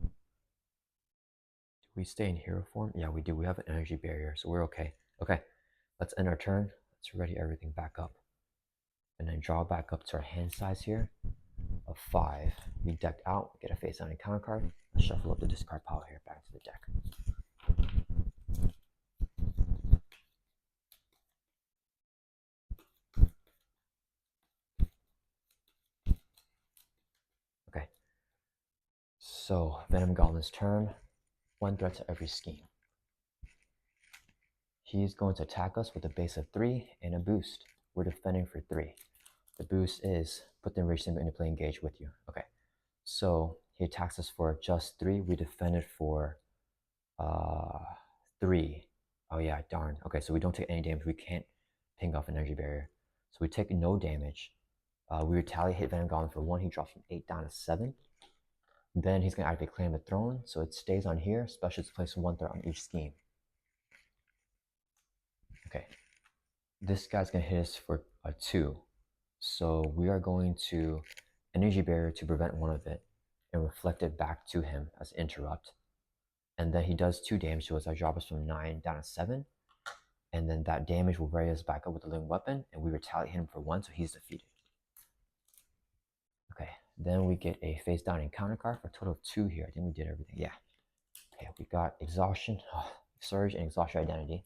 Do we stay in hero form? Yeah, we do. We have an energy barrier, so we're okay. Okay, let's end our turn. Let's ready everything back up. And then draw back up to our hand size here of 5. We decked out, get a face down encounter card. Let's shuffle up the discard pile here back to the deck. Okay, so Venom Goblin's turn. 1 threat to every scheme. He's going to attack us with a base of 3 and a boost. We're defending for 3. The boost is put the enraged symbol into play, engage with you. Okay, so he attacks us for just 3. We defended for 3. Oh yeah, darn. Okay, so we don't take any damage. We can't ping off an energy barrier. So we take no damage. We retaliate, hit Venom Goblin for 1. He drops from 8 down to 7. Then he's going to activate Claim the Throne, so it stays on here. Special is place 1 threat on each scheme. Okay, this guy's going to hit us for a 2. So we are going to energy barrier to prevent one of it and reflect it back to him as interrupt. And then he does 2 damage to us. I drop us from 9 down to 7. And then that damage will raise us back up with the living weapon, and we retaliate him for 1, so he's defeated. Okay, then we get a face down encounter card for a total of 2 here. I think we did everything. Yeah. Okay, we got exhaustion, surge, and exhaust your identity.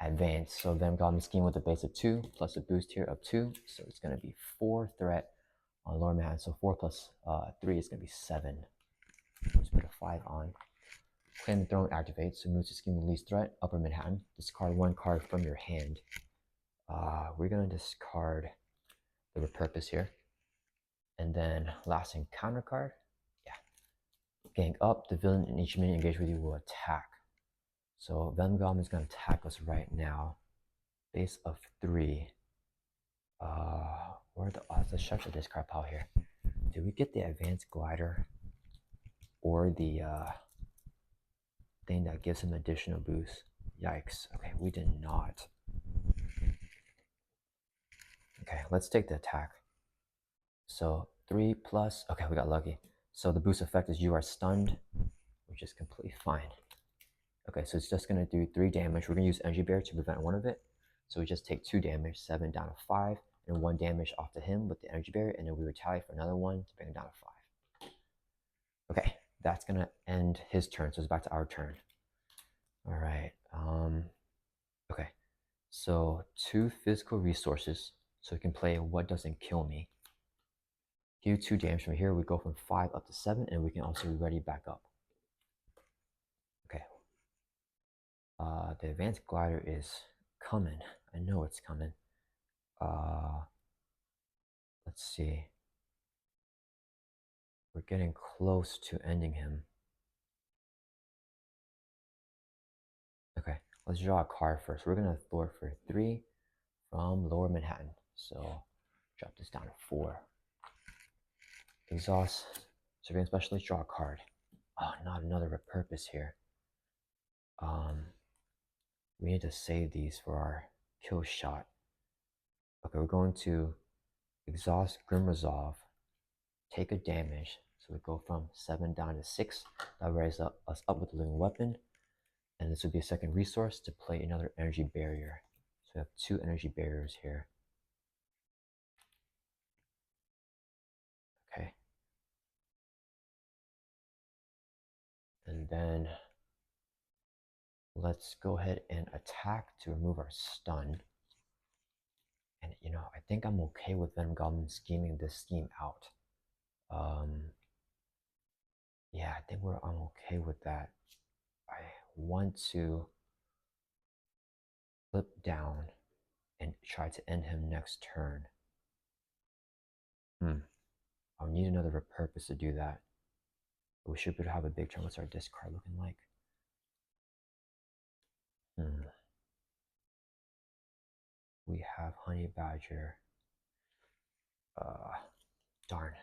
Advance. So Venom Goblin scheme with a base of 2 plus a boost here of 2. So it's going to be 4 threat on Lower Manhattan. So 4 plus 3 is going to be 7. Let's put a 5 on. Claim the Throne activates. So move to scheme with least threat. Upper Manhattan. Discard 1 card from your hand. We're going to discard the Repurpose here. And then last encounter card. Yeah. Gang up. The villain in each minion engaged with you will attack. So Venom Goblin is going to attack us right now. Base of 3. Where are the odds? Let's check the discard pile here. Did we get the advanced glider or the thing that gives him additional boost? Yikes. Okay, we did not. Okay, let's take the attack. So 3 plus. Okay, we got lucky. So the boost effect is you are stunned, which is completely fine. Okay, so it's just going to do 3 damage. We're going to use energy barrier to prevent one of it. So we just take 2 damage, 7 down to 5, and 1 damage off to him with the energy barrier, and then we retaliate for another 1 to bring him down to 5. Okay, that's going to end his turn, so it's back to our turn. All right, okay, so 2 physical resources, so we can play What Doesn't Kill Me. Do 2 damage from here. We go from 5 up to 7, and we can also ready back up. Okay. The advanced glider is coming. I know it's coming. Let's see. We're getting close to ending him. Okay, let's draw a card first. We're gonna thwart for 3 from Lower Manhattan. So drop this down to 4. Exhaust. Surveillance Specialist, draw a card. Oh, not another Repurpose here. We need to save these for our kill shot. Okay, we're going to exhaust Grim Resolve, take a damage. So we go from 7 down to 6. That raises us up with the living weapon. And this would be a second resource to play another energy barrier. So we have 2 energy barriers here. Okay. And then let's go ahead and attack to remove our stun. And you know, I think I'm okay with Venom Goblin scheming this scheme out. Yeah, I think I'm okay with that. I want to flip down and try to end him next turn. I'll need another Repurpose to do that. But we should be able to have a big turn. What's our discard looking like? We have Honey Badger. Darn.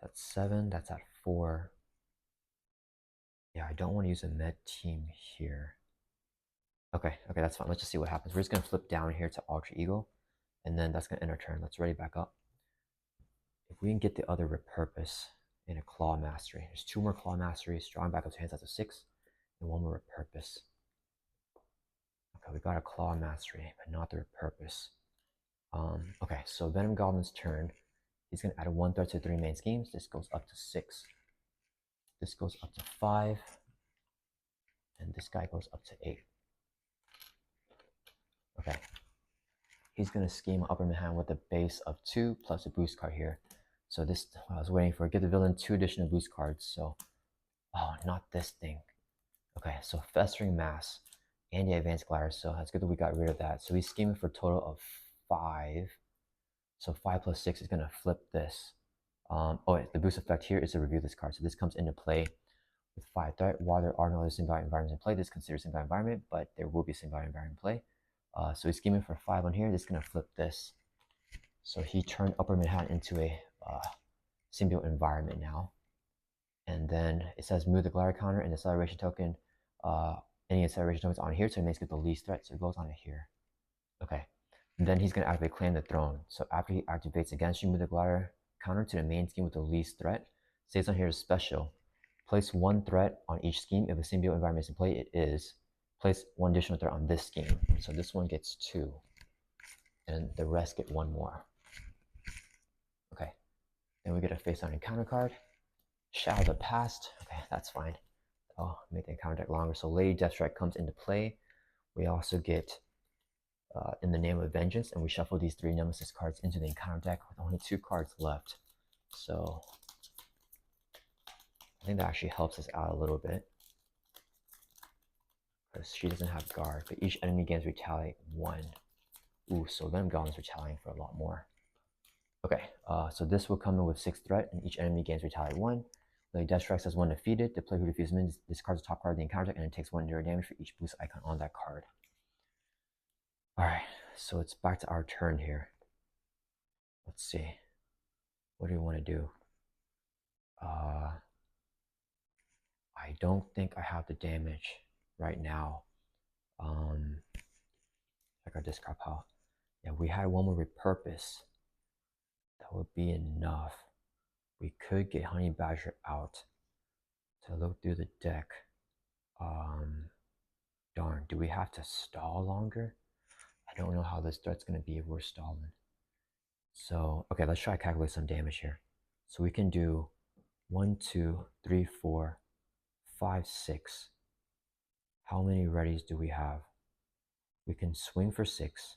That's 7. That's at 4. Yeah, I don't want to use a med team here. Okay, that's fine. Let's just see what happens. We're just going to flip down here to Ultra Eagle. and then that's going to end our turn. Let's ready back up. If we can get the other repurpose in a claw mastery, there's 2 more claw masteries, drawing back up to hands that's a 6, and 1 more repurpose. Okay, we got a claw mastery, but not the repurpose. Okay, so Venom Goblin's turn. He's going to add a 1 threat to 3 main schemes. This goes up to 6. This goes up to 5. And this guy goes up to 8. Okay. He's going to scheme upper mid hand with a base of 2 plus a boost card here. So this, I was waiting for, give the villain 2 additional boost cards. So, oh, not this thing. Okay, so Festering Mass and the Advanced Glider. So that's good that we got rid of that. So he's scheming for a total of 5. So 5 plus 6 is going to flip this. The boost effect here is to review this card. So this comes into play with 5 threat. While there are no other symbiotic environments in play, this is considered symbiotic environment, but there will be symbiotic environment in play. So he's scheming for 5 on here. This is going to flip this. So he turned upper mid hand into a symbiote environment now. And then it says move the glider counter and the acceleration token. Any acceleration tokens on here, so it makes it the least threat. So it goes on it here. Okay. And then he's going to activate Claim the Throne. So after he activates against you, move the glider counter to the main scheme with the least threat. Stays on here is special. Place 1 threat on each scheme. If a symbiote environment is in play, it is. Place 1 additional threat on this scheme. So this one gets 2. And the rest get 1 more. Okay. Then we get a face-down encounter card. Shadow the Past. Okay, that's fine. I'll make the encounter deck longer. So Lady Deathstrike comes into play. We also get In the Name of Vengeance, and we shuffle these 3 Nemesis cards into the encounter deck with only 2 cards left. So I think that actually helps us out a little bit, because she doesn't have guard, but each enemy gains retaliate 1. Ooh, so Venom Goblin's retaliating for a lot more. Okay, so this will come in with 6 threat, and each enemy gains retaliate 1. Lady Deathstrike says 1 defeated. The player who defeats him discards the top card of the encounter deck, and it takes 1 direct damage for each boost icon on that card. Alright, so it's back to our turn here. Let's see. What do we want to do? I don't think I have the damage right now. Check our discard pile. Yeah, we had 1 more repurpose. That would be enough. We could get Honey Badger out to look through the deck. Darn, do we have to stall longer? I don't know how this threat's going to be if we're stalling. So, okay, let's try to calculate some damage here. So we can do 1, 2, 3, 4, 5, 6. How many readies do we have? We can swing for 6.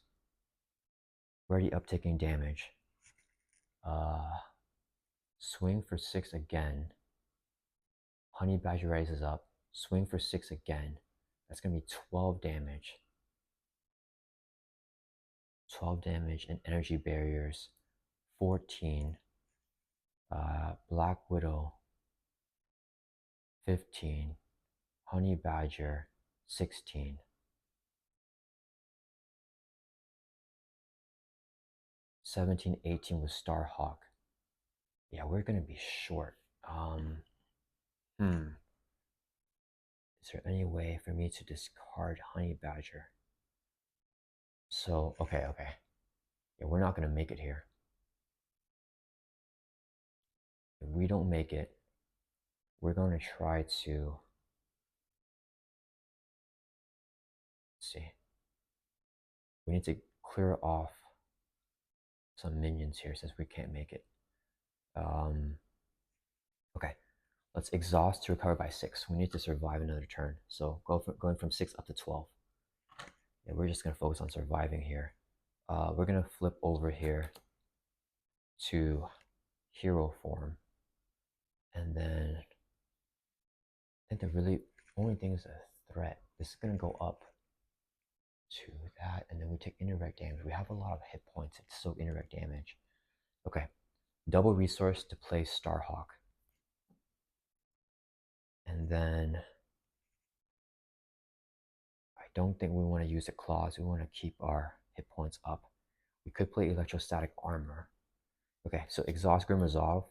Ready up taking damage. Swing for 6 again. Honey Badger raises up. Swing for 6 again. That's going to be 12 damage. 12 damage and energy barriers. 14. Black Widow. 15. Honey Badger. 16. 17, 18 with Starhawk. Yeah, we're going to be short. Is there any way for me to discard Honey Badger? So, okay. Yeah, we're not going to make it here. If we don't make it, we're going to try to... Let's see. We need to clear off some minions here since we can't make it. Okay. Let's exhaust to recover by 6. We need to survive another turn. So going from 6 up to 12. Yeah, we're just going to focus on surviving here. We're going to flip over here to hero form. And then I think the really only thing is a threat. This is going to go up to that. And then we take indirect damage. We have a lot of hit points. It's so indirect damage. Okay. Double resource to play Starhawk. And then I don't think we want to use the claws. We want to keep our hit points up. We could play electrostatic armor. Okay, so exhaust Grim Resolve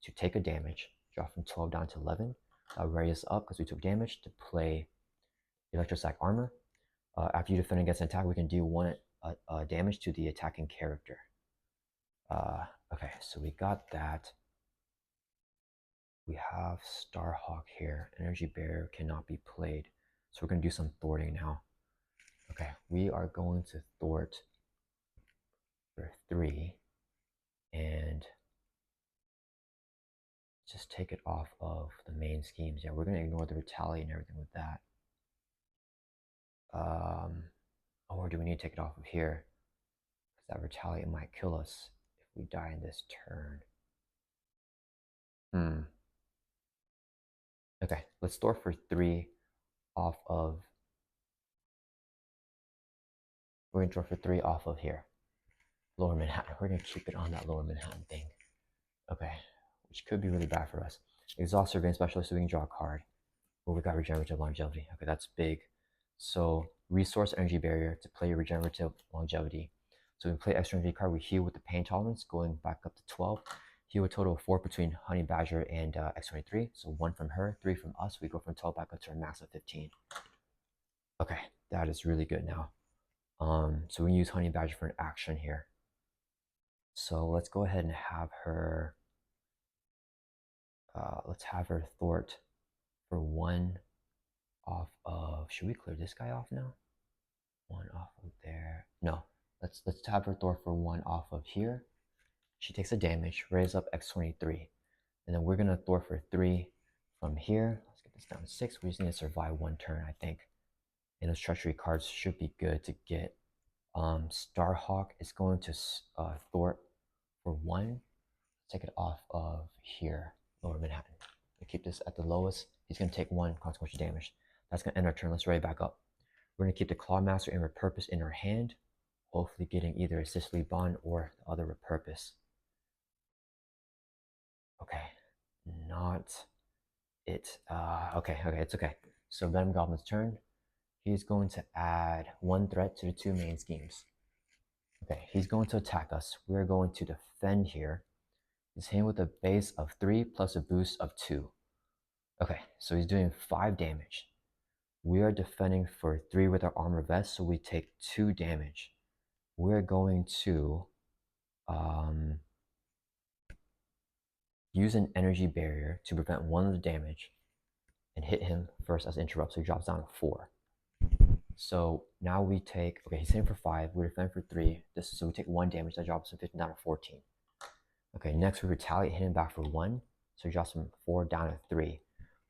to take a damage, drop from 12 down to 11. Ready us up because we took damage to play electrostatic armor. After you defend against an attack, we can deal 1 damage to the attacking character. Okay, so we got that. We have Starhawk here. Energy Barrier cannot be played. So we're going to do some thwarting now. Okay, we are going to thwart for 3 and just take it off of the main schemes. Yeah, we're going to ignore the retaliate and everything with that. Or do we need to take it off of here? Because that retaliate might kill us if we die in this turn. Okay, let's store for 3 off of. We're going to draw for 3 off of here. Lower Manhattan. We're going to keep it on that Lower Manhattan thing. Okay, which could be really bad for us. Exhaust Surveillance Specialist, so we can draw a card. Oh, we got Regenerative Longevity. Okay, that's big. So, Resource Energy Barrier to play Regenerative Longevity. So, we play X-23 card, we heal with the Pain Tolerance, going back up to 12. Heal a total of 4 between Honey Badger and X-23. So, 1 from her, 3 from us. We go from 12 back up to our max of 15. Okay, that is really good now. So, we can use Honey Badger for an action here. So, let's go ahead and have her. Let's have her thwart for 1 off of. Should we clear this guy off now? 1 off of there. No, let's have her thwart for 1 off of here. She takes a damage, raise up X-23, and then we're gonna thwart for 3 from here. Let's get this down to 6. We just need to survive 1 turn, I think. And those treachery cards should be good to get. Starhawk is going to thwart for 1. Take it off of here, Lower Manhattan. We keep this at the lowest. He's going to take 1 consequential damage. That's going to end our turn. Let's ready back up. We're going to keep the Clawmaster and Repurpose in our hand, hopefully getting either a Sicily Bond or the other Repurpose. Okay, not it. Okay, it's okay. So Venom Goblin's turn. He's going to add 1 threat to the 2 main schemes. Okay, he's going to attack us. We're going to defend here. He's hitting with a base of 3 plus a boost of 2. Okay, so he's doing 5 damage. We are defending for 3 with our armor vest, so we take 2 damage. We're going to use an energy barrier to prevent 1 of the damage and hit him first as interrupt, so he drops down to 4. So now we take, okay, he's hitting for 5, we're defending for 3, so we take 1 damage, that drops him 15 down to 14. Okay, next we retaliate, hit him back for 1, so he drops from 4 down to 3.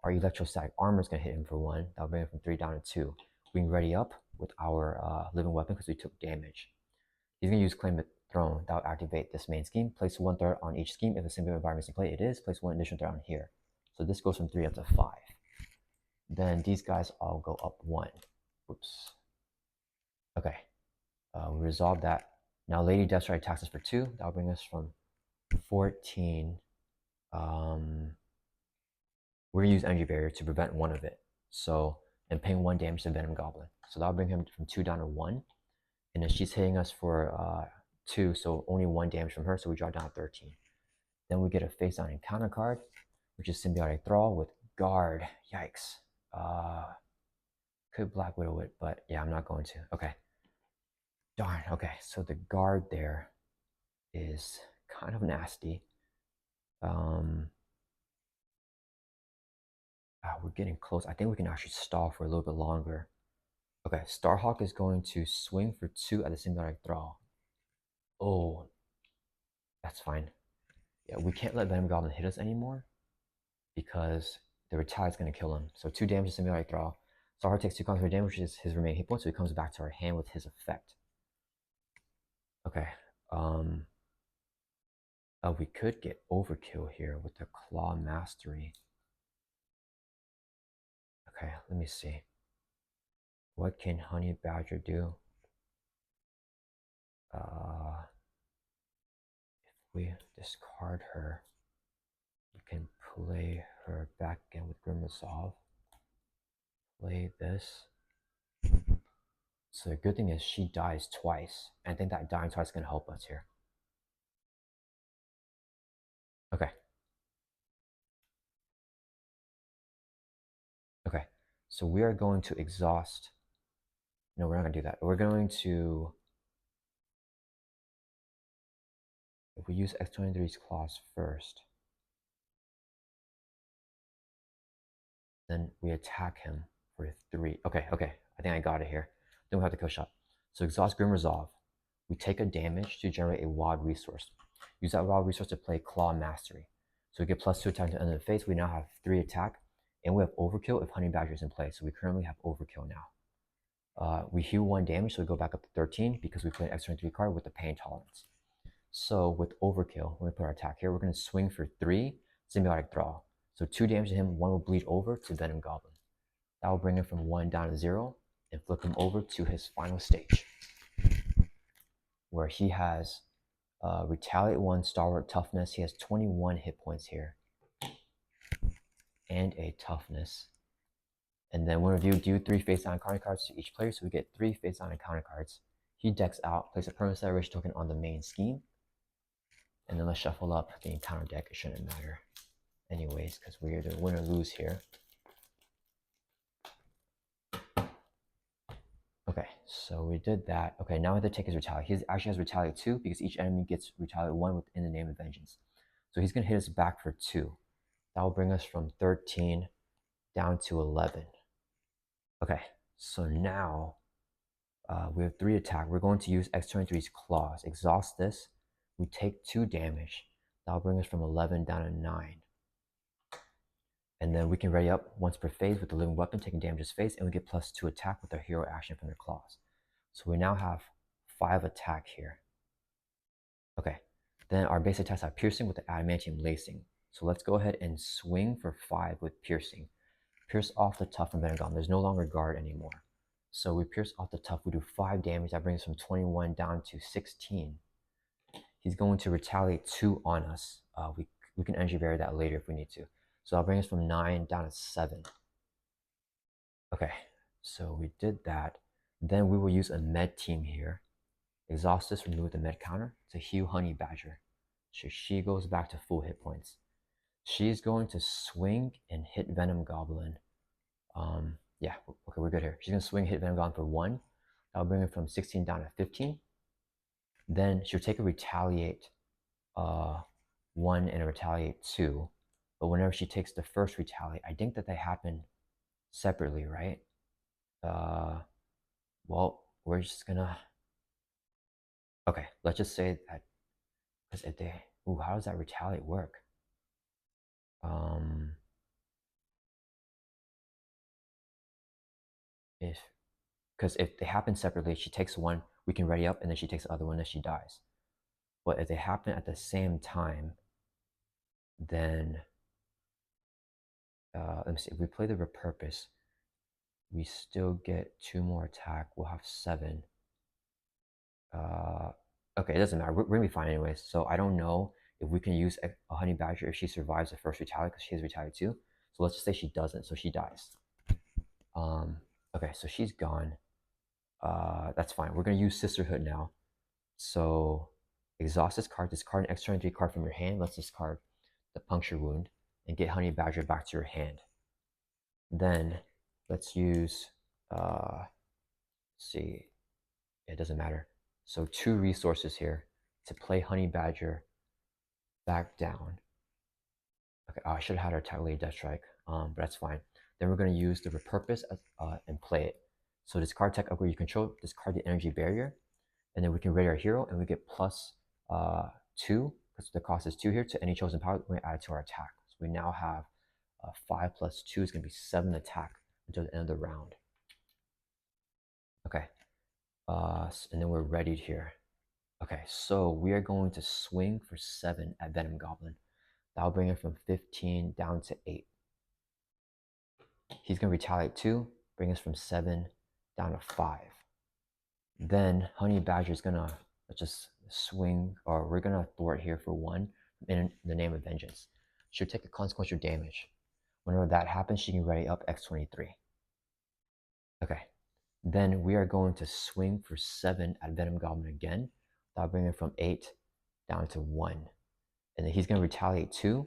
Our electrostatic armor is going to hit him for 1, that'll bring him from 3 down to 2. We can ready up with our living weapon because we took damage. He's going to use Claim the Throne, that'll activate this main scheme. Place 1 threat on each scheme. If a single environment is in play, it is. Place 1 additional threat on here. So this goes from 3 up to 5. Then these guys all go up 1. Oops. Okay. We resolve that. Now Lady Deathstrike attacks us for 2. That'll bring us from 14. We're going to use Energy Barrier to prevent 1 of it. So, and paying 1 damage to Venom Goblin. So that'll bring him from 2 down to 1. And then she's hitting us for 2, so only 1 damage from her, so we draw down 13. Then we get a face down encounter card, which is Symbiotic Thrall with Guard. Yikes. Could Black Widow it, but yeah, I'm not going to. Okay. Darn, okay, so the guard there is kind of nasty. We're getting close. I think we can actually stall for a little bit longer. Okay, Starhawk is going to swing for 2 at the Symbiotic Thrall. Oh, that's fine. Yeah, we can't let Venom Goblin hit us anymore because the retaliate is going to kill him. So 2 damage to Symbiotic Thrall. Starhawk takes 2 consequential damage, which is his remaining hit points, so he comes back to our hand with his effect. Okay. We could get overkill here with the Claw Mastery. Okay, let me see. What can Honey Badger do? If we discard her, you can play her back again with Grim Resolve. Play this. So the good thing is she dies twice. And I think that dying twice is going to help us here. Okay. Okay. So we are going to exhaust. No, we're not going to do that. We're going to we use X-23's claws first, then we attack him for 3. Okay, I think I got it here. Then we have the kill shot. So exhaust Grim Resolve. We take a damage to generate a wild resource. Use that wild resource to play Claw Mastery. So we get +2 attack to the end of the phase. We now have 3 attack, and we have Overkill if Honey Badger is in play. So we currently have Overkill now. We heal 1 damage, so we go back up to 13 because we play an X-23 card with the pain tolerance. So with Overkill, when we put our attack here, we're going to swing for 3 Symbiotic Thrall. So 2 damage to him, 1 will bleed over to Venom Goblin. That will bring him from 1 down to 0 and flip him over to his final stage, where he has Retaliate 1, Stalwart, Toughness. He has 21 hit points here and a Toughness. And then when we do 3 face-down encounter cards to each player, so we get 3 face-down encounter cards. He decks out, place a permanent acceleration token on the main scheme, and then let's shuffle up the encounter deck. It shouldn't matter anyways, because we're either win or lose here. Okay, so we did that. Okay, now we have to take his Retaliate. He actually has Retaliate 2 because each enemy gets Retaliate 1 within the name of Vengeance. So he's going to hit us back for 2. That will bring us from 13 down to 11. Okay, so now we have 3 attack. We're going to use X-23's Claws. Exhaust this. We take 2 damage. That will bring us from 11 down to 9. And then we can ready up once per phase with the living weapon, taking damage as phase, and we get +2 attack with our hero action from their claws. So we now have 5 attack here. Okay, then our base attacks have piercing with the adamantium lacing. So let's go ahead and swing for 5 with piercing. Pierce off the tough from Venom Goblin. There's no longer guard anymore. So we pierce off the tough. We do 5 damage. That brings us from 21 down to 16. He's going to retaliate 2 on us. We can energy barrier that later if we need to. So that'll bring us from 9 down to 7. Okay, so we did that. Then we will use a med team here. Exhaust this, remove the med counter to heal Honey Badger. So she goes back to full hit points. She's going to swing and hit Venom Goblin. Yeah, okay, we're good here. She's going to swing and hit Venom Goblin for 1. That'll bring her from 16 down to 15. Then she'll take a retaliate 1 and a retaliate 2. But whenever she takes the first retaliate, I think that they happen separately, right? Well, we're just gonna... Okay, let's just say that, because if they... Ooh, how does that retaliate work? Because if they happen separately, she takes 1, we can ready up, and then she takes the other one, and she dies. But if they happen at the same time, then... let me see, if we play the repurpose, we still get 2 more attack. We'll have 7. Okay, it doesn't matter. We're gonna be fine anyways. So I don't know if we can use a Honey Badger if she survives the first retaliate, because she has retaliate 2. So let's just say she doesn't, so she dies. Okay, so she's gone. That's fine. We're gonna use Sisterhood now. So exhaust this card an X-23 card from your hand. Let's discard the Puncture Wound and get Honey Badger back to your hand. Then let's use, let's see, it doesn't matter. So 2 resources here to play Honey Badger back down. Okay, I should have had our Taglated Death Strike, but that's fine. Then we're going to use the Repurpose and play it. So discard tech upgrade you control, discard the energy barrier, and then we can raid our hero, and we get +2, because the cost is 2 here, to any chosen power. We add it to our attack. So we now have 5 + 2 is going to be 7 attack until the end of the round. Okay, and then we're readied here. Okay, so we are going to swing for 7 at Venom Goblin. That'll bring it from 15 down to 8. He's going to retaliate 2, bring us from 7 down to 5. Then Honey Badger is going to just swing, or we're going to thwart here for 1 in the name of Vengeance. She'll take a consequential damage. Whenever that happens, she can ready up X-23. Okay, then we are going to swing for 7 at Venom Goblin again. That'll bring it from 8 down to 1. And then he's going to retaliate 2.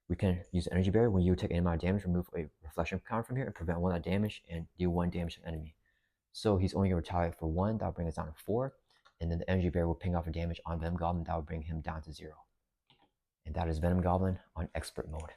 We can use Energy Barrier. When you take any amount of damage, remove a reflection counter from here and prevent 1 damage and deal 1 damage to the enemy. So he's only going to retaliate for 1. That'll bring us down to 4. and then the energy barrier will ping off for damage on Venom Goblin. That will bring him down to 0. And that is Venom Goblin on expert mode.